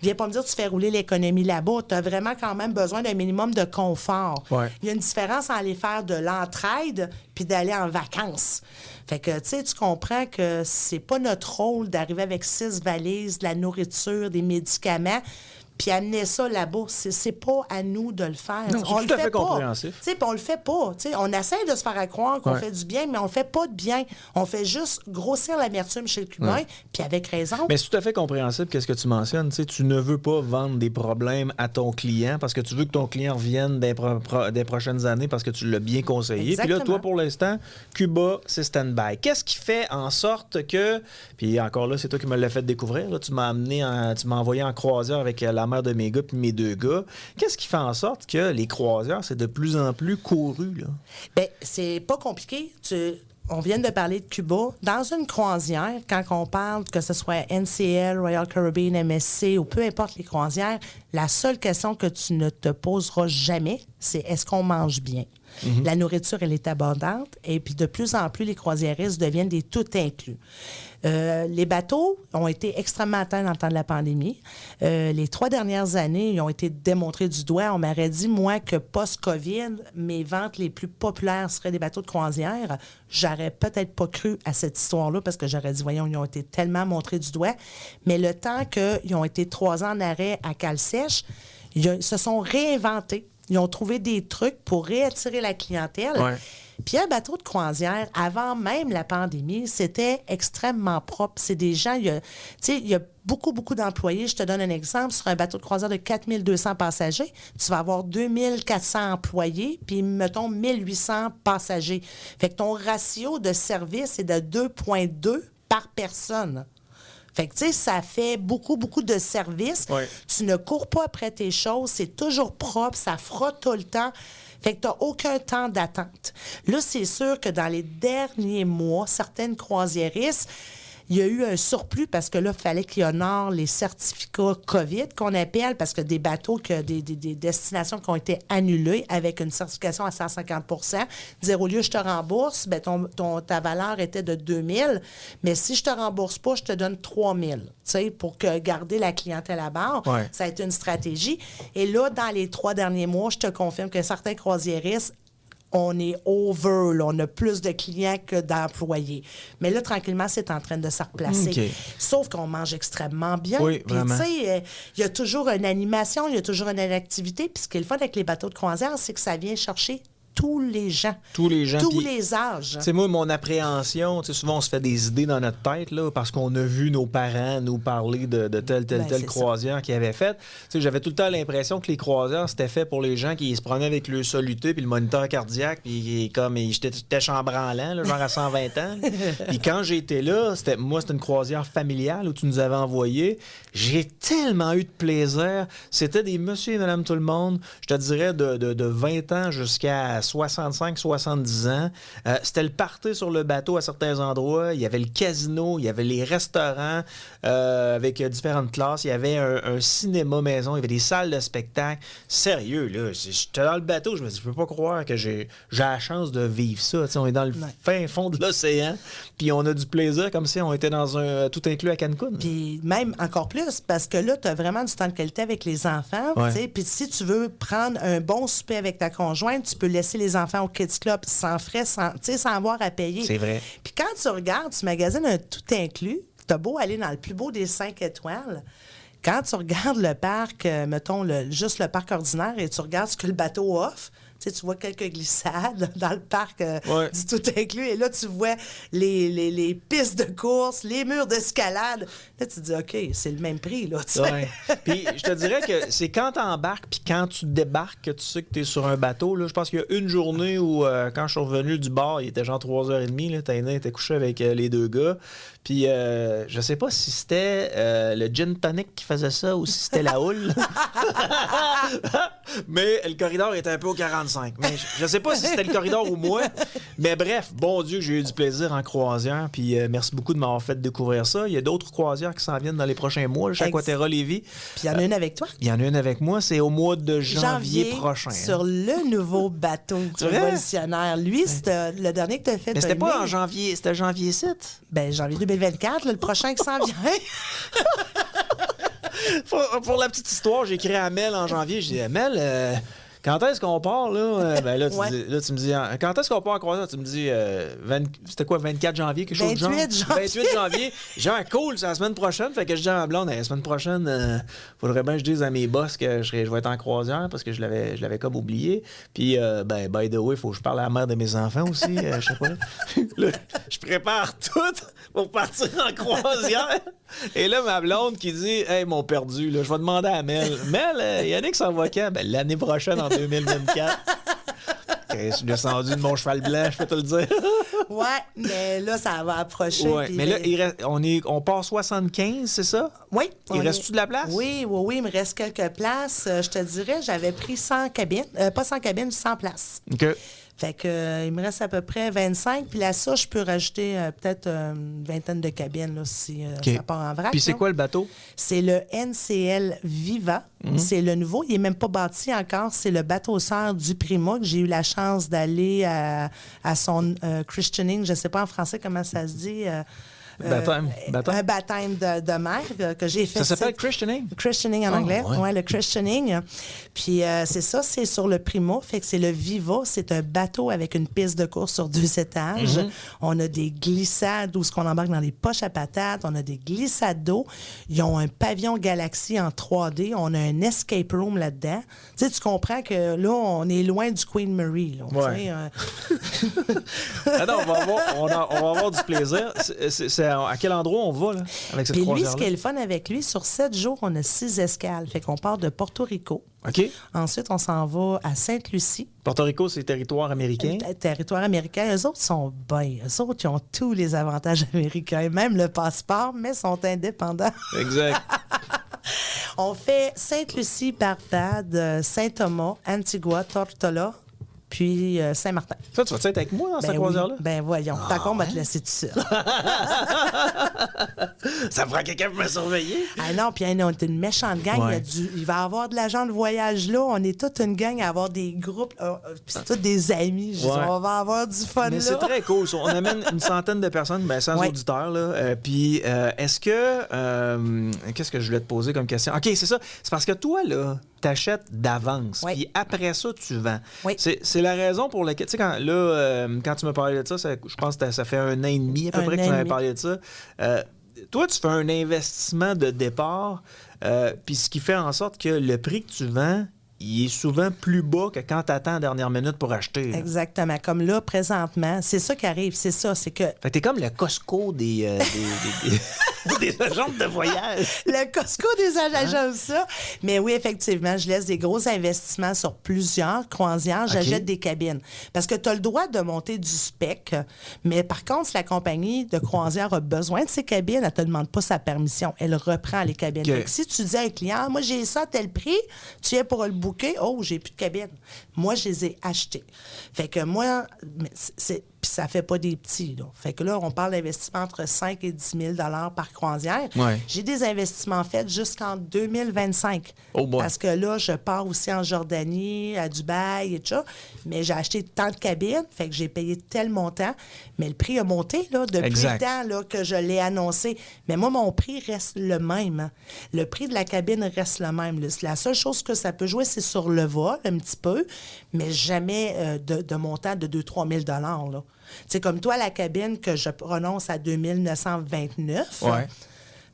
viens pas me dire que tu fais rouler l'économie là-bas. Tu as vraiment quand même besoin d'un minimum de confort. Il y a une différence en aller faire de l'entraide puis d'aller en vacances. Fait que, tu sais, tu comprends que c'est pas notre rôle d'arriver avec 6 valises, de la nourriture, des médicaments, puis amener ça là-bas. C'est pas à nous de le faire. Non, on c'est le tout à fait fait pas. compréhensif. Tu sais, puis on le fait pas. Tu sais, on essaie de se faire à croire qu'on fait du bien, mais on fait pas de bien. On fait juste grossir l'amertume chez le cubain, puis avec raison. Mais c'est tout à fait compréhensible qu'est-ce que tu mentionnes. Tu sais, tu ne veux pas vendre des problèmes à ton client parce que tu veux que ton client revienne des prochaines années parce que tu l'as bien conseillé. Exactement. Puis là, toi, pour l'instant, Cuba, c'est stand-by. Qu'est-ce qui fait en sorte que... Puis encore là, c'est toi qui me l'as fait découvrir. Là, tu m'as envoyé en croisière avec la mère de mes gars puis mes 2 gars. Qu'est-ce qui fait en sorte que les croisières, c'est de plus en plus couru, là? Bien, c'est pas compliqué. On vient de parler de Cuba. Dans une croisière, quand on parle, que ce soit NCL, Royal Caribbean, MSC ou peu importe les croisières, la seule question que tu ne te poseras jamais, c'est est-ce qu'on mange bien? La nourriture, elle est abondante et puis de plus en plus, les croisiéristes deviennent des tout inclus. Les bateaux ont été extrêmement atteints dans le temps de la pandémie. Les 3 dernières années, ils ont été démontrés du doigt. On m'aurait dit, moi, que post-COVID, mes ventes les plus populaires seraient des bateaux de croisière. J'aurais peut-être pas cru à cette histoire-là parce que j'aurais dit, voyons, ils ont été tellement montrés du doigt. Mais le temps qu'ils ont été 3 ans en arrêt à cale sèche, ils se sont réinventés. Ils ont trouvé des trucs pour réattirer la clientèle. Ouais. Puis un bateau de croisière, avant même la pandémie, c'était extrêmement propre. C'est des gens, il y a beaucoup d'employés. Je te donne un exemple. Sur un bateau de croisière de 4200 passagers, tu vas avoir 2400 employés, puis mettons 1800 passagers. Fait que ton ratio de service est de 2,2 par personne. Fait que, tu sais, ça fait beaucoup de services. Ouais. Tu ne cours pas après tes choses. C'est toujours propre. Ça frotte tout le temps. Fait que tu n'as aucun temps d'attente. Là, c'est sûr que dans les derniers mois, certaines croisiéristes, il y a eu un surplus parce que là, il fallait qu'ils honorent les certificats COVID qu'on appelle parce que des bateaux, des destinations qui ont été annulées avec une certification à 150 dire au lieu je te rembourse, ben ta valeur était de 2 000, mais si je te rembourse pas, je te donne 3 000, tu sais, pour garder la clientèle à bord. Ouais. Ça a été une stratégie. Et là, dans les 3 derniers mois, je te confirme que certains croisiéristes, on est over, là, on a plus de clients que d'employés. Mais là, tranquillement, c'est en train de se replacer. OK. Sauf qu'on mange extrêmement bien. Oui, Puis, vraiment. tu sais, il y a toujours une animation, il y a toujours une activité. Puis, ce qui est le fun avec les bateaux de croisière, c'est que ça vient chercher tous les gens. Tous les gens. Tous Puis, les âges. tu sais, moi, mon appréhension, tu sais, souvent, on se fait des idées dans notre tête, là, parce qu'on a vu nos parents nous parler de telle C'est croisière qu'ils avaient faite. Tu sais, j'avais tout le temps l'impression que les croisières, c'était fait pour les gens qui se promenaient avec le soluté puis le moniteur cardiaque, puis comme j'étais chambranlant, là, genre à 120 ans. Puis quand j'ai été là, c'était une croisière familiale où tu nous avais envoyé. J'ai tellement eu de plaisir. C'était des monsieur et madame tout le monde, je te dirais de 20 ans jusqu'à 65-70 ans. C'était le party sur le bateau à certains endroits. Il y avait le casino, il y avait les restaurants avec différentes classes. Il y avait un cinéma maison, il y avait des salles de spectacle. Sérieux, là, j'étais dans le bateau, je me dis, je peux pas croire que j'ai la chance de vivre ça. T'sais, on est dans le fin fond de l'océan, puis on a du plaisir comme si on était dans un tout inclus à Cancun. Puis même encore plus, parce que là, tu as vraiment du temps de qualité avec les enfants. Ouais. Puis si tu veux prendre un bon souper avec ta conjointe, tu peux laisser les enfants au Kids Club sans frais, sans avoir à payer. C'est vrai. Puis quand tu regardes, tu magasines un tout inclus, t'as beau aller dans le plus beau des 5 étoiles, quand tu regardes le parc, mettons juste le parc ordinaire, et tu regardes ce que le bateau offre, tu vois quelques glissades dans le parc du tout inclus. Et là, tu vois les pistes de course, les murs d'escalade. Là, tu te dis, OK, c'est le même prix. Là, ouais. Puis je te dirais que c'est quand tu embarques puis quand tu débarques que tu sais que tu es sur un bateau. Là, je pense qu'il y a une journée où, quand je suis revenu du bar, il était genre 3h30. Taïna était couché avec les 2 gars. Puis je sais pas si c'était le gin tonic qui faisait ça ou si c'était la houle. Mais le corridor était un peu au 45. Mais je sais pas si c'était le corridor ou moi. Mais bref, bon Dieu, j'ai eu du plaisir en croisière. Puis merci beaucoup de m'avoir fait découvrir ça. Il y a d'autres croisières qui s'en viennent dans les prochains mois chez Aquaterra Lévis. Puis il y en a une avec toi. Il y en a une avec moi. C'est au mois de janvier prochain. Sur le nouveau bateau révolutionnaire. Lui, c'était le dernier que tu as fait. Mais c'était pas en janvier. C'était janvier 7. Ben, janvier 2024, là, le prochain qui s'en vient. Pour la petite histoire, j'ai écrit à Mel en janvier. J'ai dit, Mel, Quand est-ce qu'on part, là? Ben là, Ouais. là, tu me dis, quand est-ce qu'on part en croisière? Tu me dis, c'était quoi, 24 janvier, quelque chose de genre? 28 janvier. 28 janvier. Genre, cool, c'est la semaine prochaine. Fait que je dis à ma blonde, la semaine prochaine, faudrait bien que je dise à mes boss que je vais être en croisière parce que je l'avais comme oublié. Puis, ben, by the way, il faut que je parle à la mère de mes enfants aussi. Je sais pas. Là, je prépare tout pour partir en croisière. Et là, ma blonde qui dit, hey, mon perdu, là, je vais demander à Mel. Mel, Yannick s'en va quand? Ben, l'année prochaine, en 2024. Okay, je suis descendu de mon cheval blanc, je peux te le dire. Ouais, mais là, ça va approcher. Ouais, puis mais là, on part 75, c'est ça? oui. Il reste-tu de la place? Oui, il me reste quelques places. Je te dirais, j'avais pris 100 cabines. Pas 100 cabines, 100 places. OK. Fait que il me reste à peu près 25. Puis là, ça, je peux rajouter peut-être une vingtaine de cabines là, si ça part en vrac. Puis c'est là. quoi le bateau? C'est le NCL Viva. C'est le nouveau. Il n'est même pas bâti encore. C'est le bateau-sœur du Prima que j'ai eu la chance d'aller à son christening. Je ne sais pas en français comment ça se dit. Baptême. Un baptême de mer que j'ai fait. Ça s'appelle christening? Christening en anglais. ouais. Ouais, le christening. Puis c'est ça, c'est sur le Prima. Fait que c'est le Viva. C'est un bateau avec une piste de course sur 2 étages. On a des glissades où on embarque dans les poches à patates. On a des glissades d'eau. Ils ont un pavillon Galaxy en 3D. On a un escape room là-dedans. Tu sais, tu comprends que là, on est loin du Queen Mary. Là, Ouais. Ah non, on va avoir du plaisir. C'est à quel endroit on va, là, avec cette Puis lui, croisière-là? ce qui est le fun avec lui, sur 7 jours, on a 6 escales. Fait qu'on part de Porto Rico. OK. Ensuite, on s'en va à Sainte-Lucie, Porto Rico, c'est territoire américain. territoire américain. Eux autres sont bien. Eux autres, ils ont tous les avantages américains, même le passeport, mais sont indépendants. Exact. On fait Sainte-Lucie, Barbade, Saint-Thomas, Antigua, Tortola, puis Saint-Martin. Ça, tu vas être avec moi dans cette Oui. croisière-là? Ben voyons. Par contre, on va te laisser tout seul. Ça prend quelqu'un pour me surveiller? Ah non, puis on est une méchante gang. Ouais. Il va y avoir de l'agent de voyage là. On est toute une gang à avoir des groupes. Puis c'est tous des amis. Je dis, Ouais. on va avoir du fun Mais là. c'est très cool. On amène une centaine de personnes, ben, sans Ouais. auditeurs. Là. Puis, est-ce que... qu'est-ce que je voulais te poser comme question? OK, c'est ça. C'est parce que toi, là, t'achètes d'avance. Oui. Puis après ça, tu vends. Oui. C'est la raison pour laquelle... Tu sais, quand tu me parlais de ça, je pense que ça fait 1 an et demi à peu Un près que an tu et m'avais demi. parlé de ça. Toi, tu fais un investissement de départ, puis ce qui fait en sorte que le prix que tu vends, il est souvent plus bas que quand tu attends la dernière minute pour acheter. Là. Exactement. Comme là, présentement, c'est ça qui arrive. C'est ça. C'est que Fait que t'es comme le Costco des agents de voyage. le Costco des agents, j'aime ça. Mais oui, effectivement, je laisse des gros investissements sur plusieurs croisières. J'achète des cabines. Parce que tu as le droit de monter du spec. Mais par contre, si la compagnie de croisière a besoin de ces cabines, elle ne te demande pas sa permission. Elle reprend les cabines. OK. Fait que si tu dis à un client, moi, j'ai ça à tel prix, tu viens pour le booker, oh, j'ai plus de cabine. Moi, je les ai achetées. Fait que moi, puis ça fait pas des petits, là. Fait que là, on parle d'investissement entre 5 et 10 000 par croisière. Ouais. J'ai des investissements faits jusqu'en 2025. Oh boy. Parce que là, je pars aussi en Jordanie, à Dubaï et tout ça. Mais j'ai acheté tant de cabines, fait que j'ai payé tel montant. Mais le prix a monté, là, depuis Exact. le temps là, que je l'ai annoncé. Mais moi, mon prix reste le même. Hein. Le prix de la cabine reste le même. Là. La seule chose que ça peut jouer, c'est sur le vol, un petit peu, mais jamais de montant de 2 000 à 3 000 là. Tu sais, comme toi, la cabine que je prononce à 2 929, Ouais.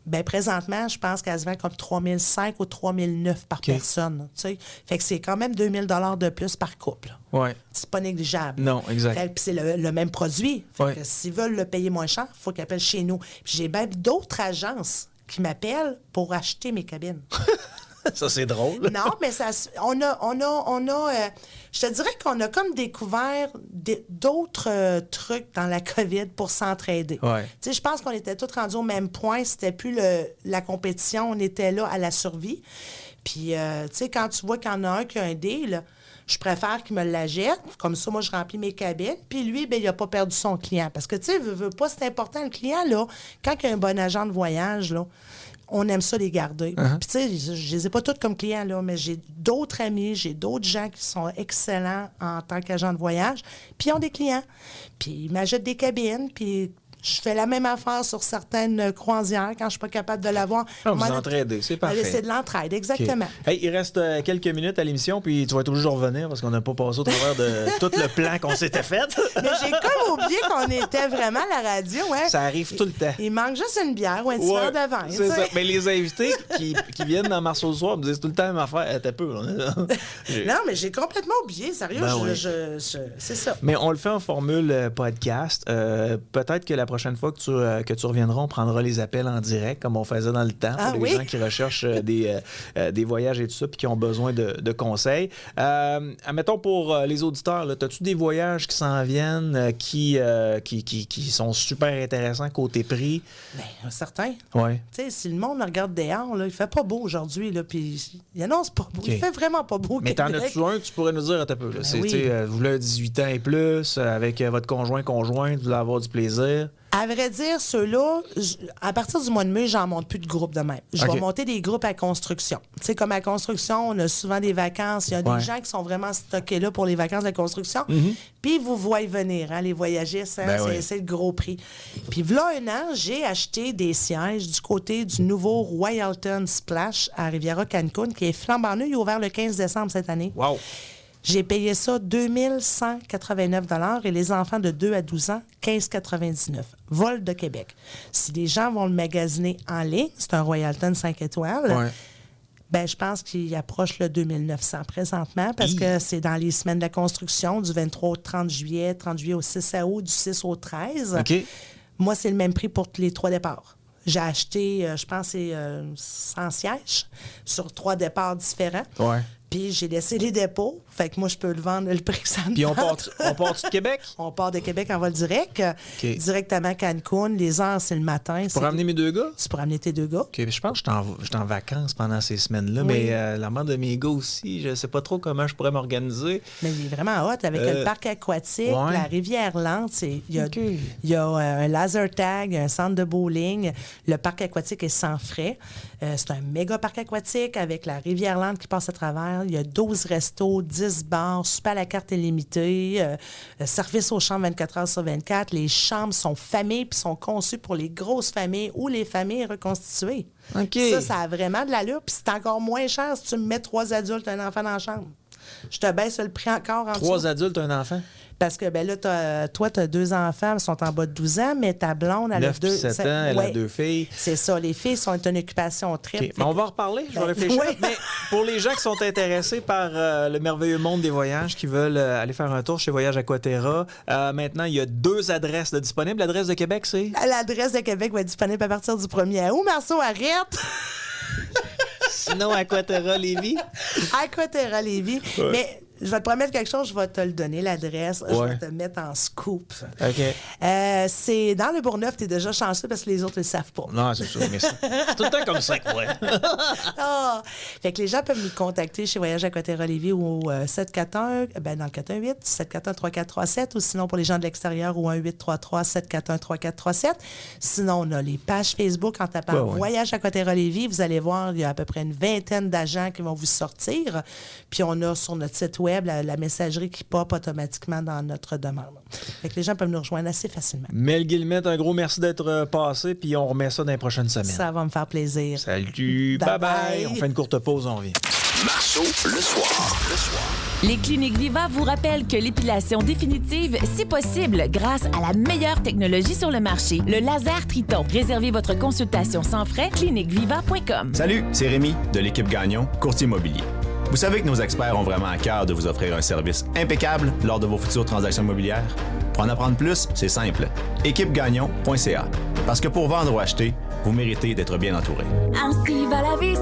ben présentement, je pense qu'elle se vend comme 3 500 ou 3 900 par personne. Tu sais. Fait que c'est quand même 2 000 de plus par couple. Ouais. C'est pas négligeable. Non, exact. Fait que c'est le même produit. Fait Ouais. que s'ils veulent le payer moins cher, il faut qu'ils appellent chez nous. Puis j'ai même d'autres agences qui m'appellent pour acheter mes cabines. Ça, c'est drôle. Non, mais ça, je te dirais qu'on a comme découvert d'autres trucs dans la COVID pour s'entraider. Ouais. Tu sais, je pense qu'on était tous rendus au même point. C'était plus la compétition, on était là à la survie. Puis, tu sais, quand tu vois qu'il y en a un qui a un deal, je préfère qu'il me la jette. Comme ça, moi, je remplis mes cabines. Puis lui, ben, il n'a pas perdu son client. Parce que, tu sais, veut pas, c'est important, le client, là, quand il y a un bon agent de voyage, là, on aime ça les garder. Puis, tu sais, je les ai pas toutes comme clients, là, mais j'ai d'autres amis, j'ai d'autres gens qui sont excellents en tant qu'agent de voyage, puis ils ont des clients. Puis ils m'achètent des cabines, puis Je fais la même affaire sur certaines croisières quand je suis pas capable de l'avoir. Vous entraidez, c'est parfait. C'est de l'entraide, exactement. Okay. Hey, il reste quelques minutes à l'émission, puis tu vas toujours revenir parce qu'on n'a pas passé au travers de tout le plan qu'on s'était fait. Mais j'ai comme oublié qu'on était vraiment à la radio. Hein? Ça arrive tout le temps. Il manque juste une bière ou un petit verre de vin. C'est ça. Mais les invités qui viennent dans Marceau le soir me disent tout le temps la même affaire. T'as peu. Non, mais j'ai complètement oublié. Sérieux, c'est ça. Mais on le fait en formule podcast. Peut-être que la prochaine fois que tu reviendras, on prendra les appels en direct, comme on faisait dans le temps, pour les gens qui recherchent des voyages et tout ça, puis qui ont besoin de conseils. Admettons, pour les auditeurs, as-tu des voyages qui s'en viennent, qui sont super intéressants côté prix? Bien, certain. Oui. Tu sais, si le monde me regarde dehors, là, il fait pas beau aujourd'hui, là, puis il annonce pas beau. Okay. Il fait vraiment pas beau. Mais t'en as-tu un que tu pourrais nous dire à ta peu? Là? Vous voulez 18 ans et plus, avec votre conjointe, vous voulez avoir du plaisir? À vrai dire, ceux-là, à partir du mois de mai, j'en monte plus de groupes de même. Je vais monter des groupes à construction. Tu sais, comme à construction, on a souvent des vacances. Il y a des gens qui sont vraiment stockés là pour les vacances de construction. Puis vous voyez venir, hein, les voyagistes, hein, c'est le gros prix. Puis là, un an, j'ai acheté des sièges du côté du nouveau Royalton Splash à Riviera-Cancun, qui est flambant neuf. Il est ouvert le 15 décembre cette année. Wow! J'ai payé ça 2189 $ et les enfants de 2 à 12 ans, 15,99 $. Vol de Québec. Si les gens vont le magasiner en ligne, c'est un Royalton 5 étoiles, ben, je pense qu'il approche le 2900 présentement parce que c'est dans les semaines de la construction, du 23 au 30 juillet, 30 juillet au 6 août, du 6 au 13. Okay. Moi, c'est le même prix pour les 3 départs. J'ai acheté, je pense, c'est 100 sièges sur 3 départs différents. Ouais. Puis j'ai laissé les dépôts. Fait que moi, je peux le vendre le prix que ça me Puis on part de Québec? On part de Québec en vol direct. Directement à Cancun. Les heures, c'est le matin. Pour ramener mes 2 gars? Tu peux ramener tes 2 gars. OK. Je pense que je suis en vacances pendant ces semaines-là. Mais la mère de mes gars aussi, je sais pas trop comment je pourrais m'organiser. Mais il est vraiment hot avec le parc aquatique, la rivière Lente. Il y a un laser tag, un centre de bowling. Le parc aquatique est sans frais. C'est un méga parc aquatique avec la rivière Lente qui passe à travers. Il y a 12 restos, 10 bars, souper à la carte illimitée, service aux chambres 24 heures sur 24. Les chambres sont familles puis sont conçues pour les grosses familles ou les familles reconstituées. Okay. Ça a vraiment de l'allure. Puis c'est encore moins cher si tu me mets 3 adultes et un enfant dans la chambre. Je te baisse le prix encore en dessous. 3 adultes, un enfant? Parce que ben là, toi, tu as 2 enfants, ils sont en bas de 12 ans, mais ta blonde, elle a 2 7 ans, elle a 2 filles. C'est ça, les filles sont une occupation triple. Okay. Mais on va en reparler, je vais réfléchir. Mais pour les gens qui sont intéressés par le merveilleux monde des voyages, qui veulent aller faire un tour chez Voyage Aquaterra, maintenant, il y a 2 adresses disponibles. L'adresse de Québec, c'est? L'adresse de Québec va être disponible à partir du 1er août. Marceau, arrête! Sinon, Aquaterra Lévis? Aquaterra Lévis. Ouais. Mais je vais te promettre quelque chose, je vais te le donner, l'adresse. Je vais te mettre en scoop. OK. C'est dans le Bourgneuf, tu es déjà chanceux parce que les autres ne le savent pas. Non, c'est sûr, mais c'est tout le temps comme ça, quoi. Fait que les gens peuvent nous contacter chez Voyage Aquaterra Lévis ou 741, dans le 418-741-3437 ou sinon pour les gens de l'extérieur ou 1-833-741-3437. Sinon, on a les pages Facebook en tapant Voyage Aquaterra Lévis. Vous allez voir, il y a à peu près une vingtaine d'agents qui vont vous sortir. Puis on a sur notre site web la messagerie qui pop automatiquement dans notre demande. Fait que les gens peuvent nous rejoindre assez facilement. Mel Guillemette, un gros merci d'être passé, puis on remet ça dans les prochaines semaines. Ça va me faire plaisir. Salut, bye-bye. On fait une courte pause, on revient. Marceau, le soir. Les cliniques Viva vous rappellent que l'épilation définitive, c'est possible grâce à la meilleure technologie sur le marché, le laser Triton. Réservez votre consultation sans frais, cliniqueviva.com. Salut, c'est Rémi de l'équipe Gagnon, courtier immobilier. Vous savez que nos experts ont vraiment à cœur de vous offrir un service impeccable lors de vos futures transactions immobilières? Pour en apprendre plus, c'est simple. équipegagnon.ca. Parce que pour vendre ou acheter, vous méritez d'être bien entouré. Ainsi va la vie,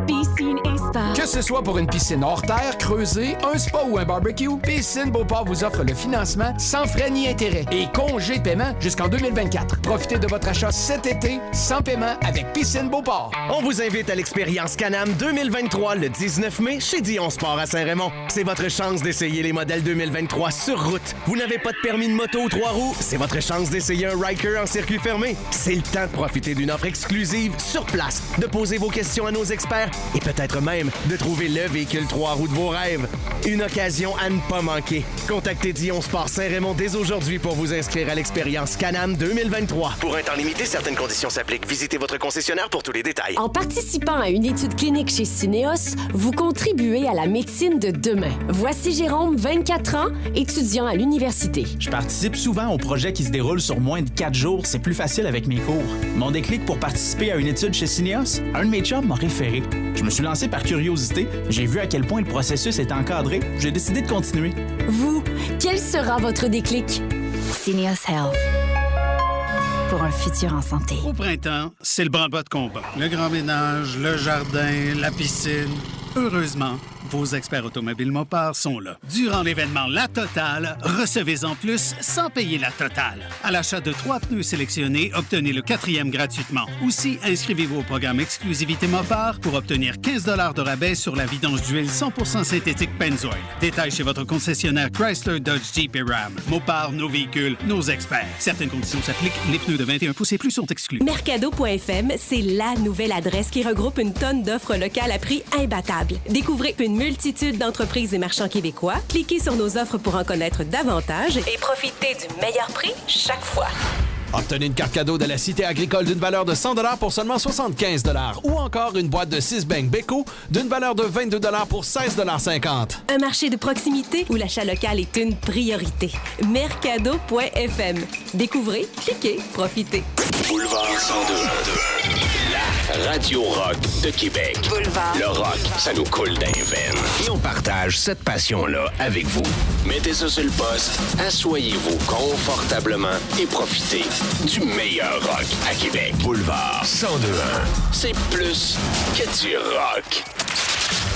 piscine et spa. Que ce soit pour une piscine hors terre, creusée, un spa ou un barbecue, Piscine Beauport vous offre le financement sans frais ni intérêts et congé de paiement jusqu'en 2024. Profitez de votre achat cet été sans paiement avec Piscine Beauport. On vous invite à l'expérience Can-Am 2023 le 19 mai chez Dion Sport à Saint-Raymond. C'est votre chance d'essayer les modèles 2023 sur route. Vous n'avez pas de permis de moto ou 3 roues? C'est votre chance d'essayer un Ryker en circuit fermé. C'est le temps de profiter d'une offre exclusive sur place, de poser vos questions à nos experts et peut-être même de trouver le véhicule 3 roues de vos rêves. Une occasion à ne pas manquer. Contactez Dion Sport Saint-Raymond dès aujourd'hui pour vous inscrire à l'expérience Can-Am 2023. Pour un temps limité, certaines conditions s'appliquent. Visitez votre concessionnaire pour tous les détails. En participant à une étude clinique chez Syneos, vous contribuez à la médecine de demain. Voici Jérôme, 24 ans, étudiant à l'université. Je participe souvent aux projets qui se déroulent sur moins de 4 jours. C'est plus facile avec mes cours. Mon déclic pour participer à une étude chez Syneos, un de mes chums m'a référé. Je me suis lancé par curiosité. J'ai vu à quel point le processus est encadré. J'ai décidé de continuer. Vous, quel sera votre déclic? Syneos Health. Pour un futur en santé. Au printemps, c'est le branle-bas de combat. Le grand ménage, le jardin, la piscine. Heureusement, vos experts automobiles Mopar sont là. Durant l'événement La Totale, recevez en plus sans payer la totale. À l'achat de 3 pneus sélectionnés, obtenez le 4e gratuitement. Aussi, inscrivez-vous au programme Exclusivité Mopar pour obtenir 15 $ de rabais sur la vidange d'huile 100% synthétique Pennzoil. Détail chez votre concessionnaire Chrysler, Dodge, Jeep et Ram. Mopar, nos véhicules, nos experts. Certaines conditions s'appliquent. Les pneus de 21 pouces et plus sont exclus. Mercado.fm, c'est la nouvelle adresse qui regroupe une tonne d'offres locales à prix imbattable. Découvrez une multitude d'entreprises et marchands québécois. Cliquez sur nos offres pour en connaître davantage et profitez du meilleur prix chaque fois. Obtenez une carte cadeau de la Cité agricole d'une valeur de 100 $ pour seulement 75 $ ou encore une boîte de 6 beignes Beko d'une valeur de 22 $ pour 16,50 $. Un marché de proximité où l'achat local est une priorité. Mercado.fm. Découvrez, cliquez, profitez. Boulevard 102. La radio rock de Québec. Boulevard. Le rock, ça nous coule dans les veines. Et on partage cette passion-là avec vous. Mettez ça sur le poste, asseyez-vous confortablement et profitez du meilleur rock à Québec. Boulevard 102.1. C'est plus que du rock.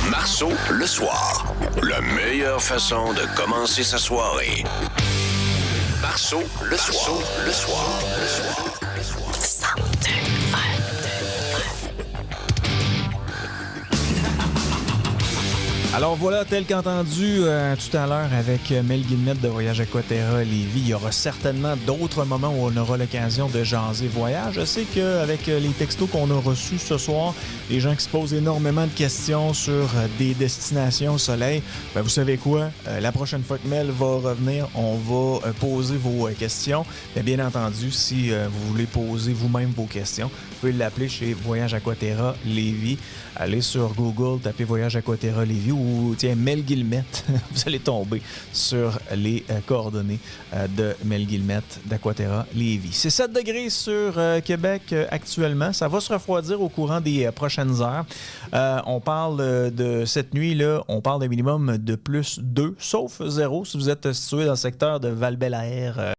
Marceau, le soir. La meilleure façon de commencer sa soirée. Marceau, le soir. Marceau, le soir. Le soir. Le soir. 102.1. Alors voilà, tel qu'entendu tout à l'heure avec Mel Guillemette de Voyage Aquaterra Lévis, il y aura certainement d'autres moments où on aura l'occasion de jaser voyage. Je sais qu'avec les textos qu'on a reçus ce soir, les gens qui se posent énormément de questions sur des destinations au soleil, ben vous savez quoi? La prochaine fois que Mel va revenir, on va poser vos questions. Mais bien entendu, si vous voulez poser vous-même vos questions, vous pouvez l'appeler chez Voyage Aquaterra Lévis. Allez sur Google, tapez Voyage Aquaterra Lévis ou tiens, Mel Guillemette. Vous allez tomber sur les coordonnées de Mel Guillemette d'Aquaterra Lévis. C'est 7 degrés sur Québec actuellement. Ça va se refroidir au courant des prochaines heures. On parle de cette nuit-là, on parle d'un minimum de plus 2, sauf 0 si vous êtes situé dans le secteur de Val-Bélair.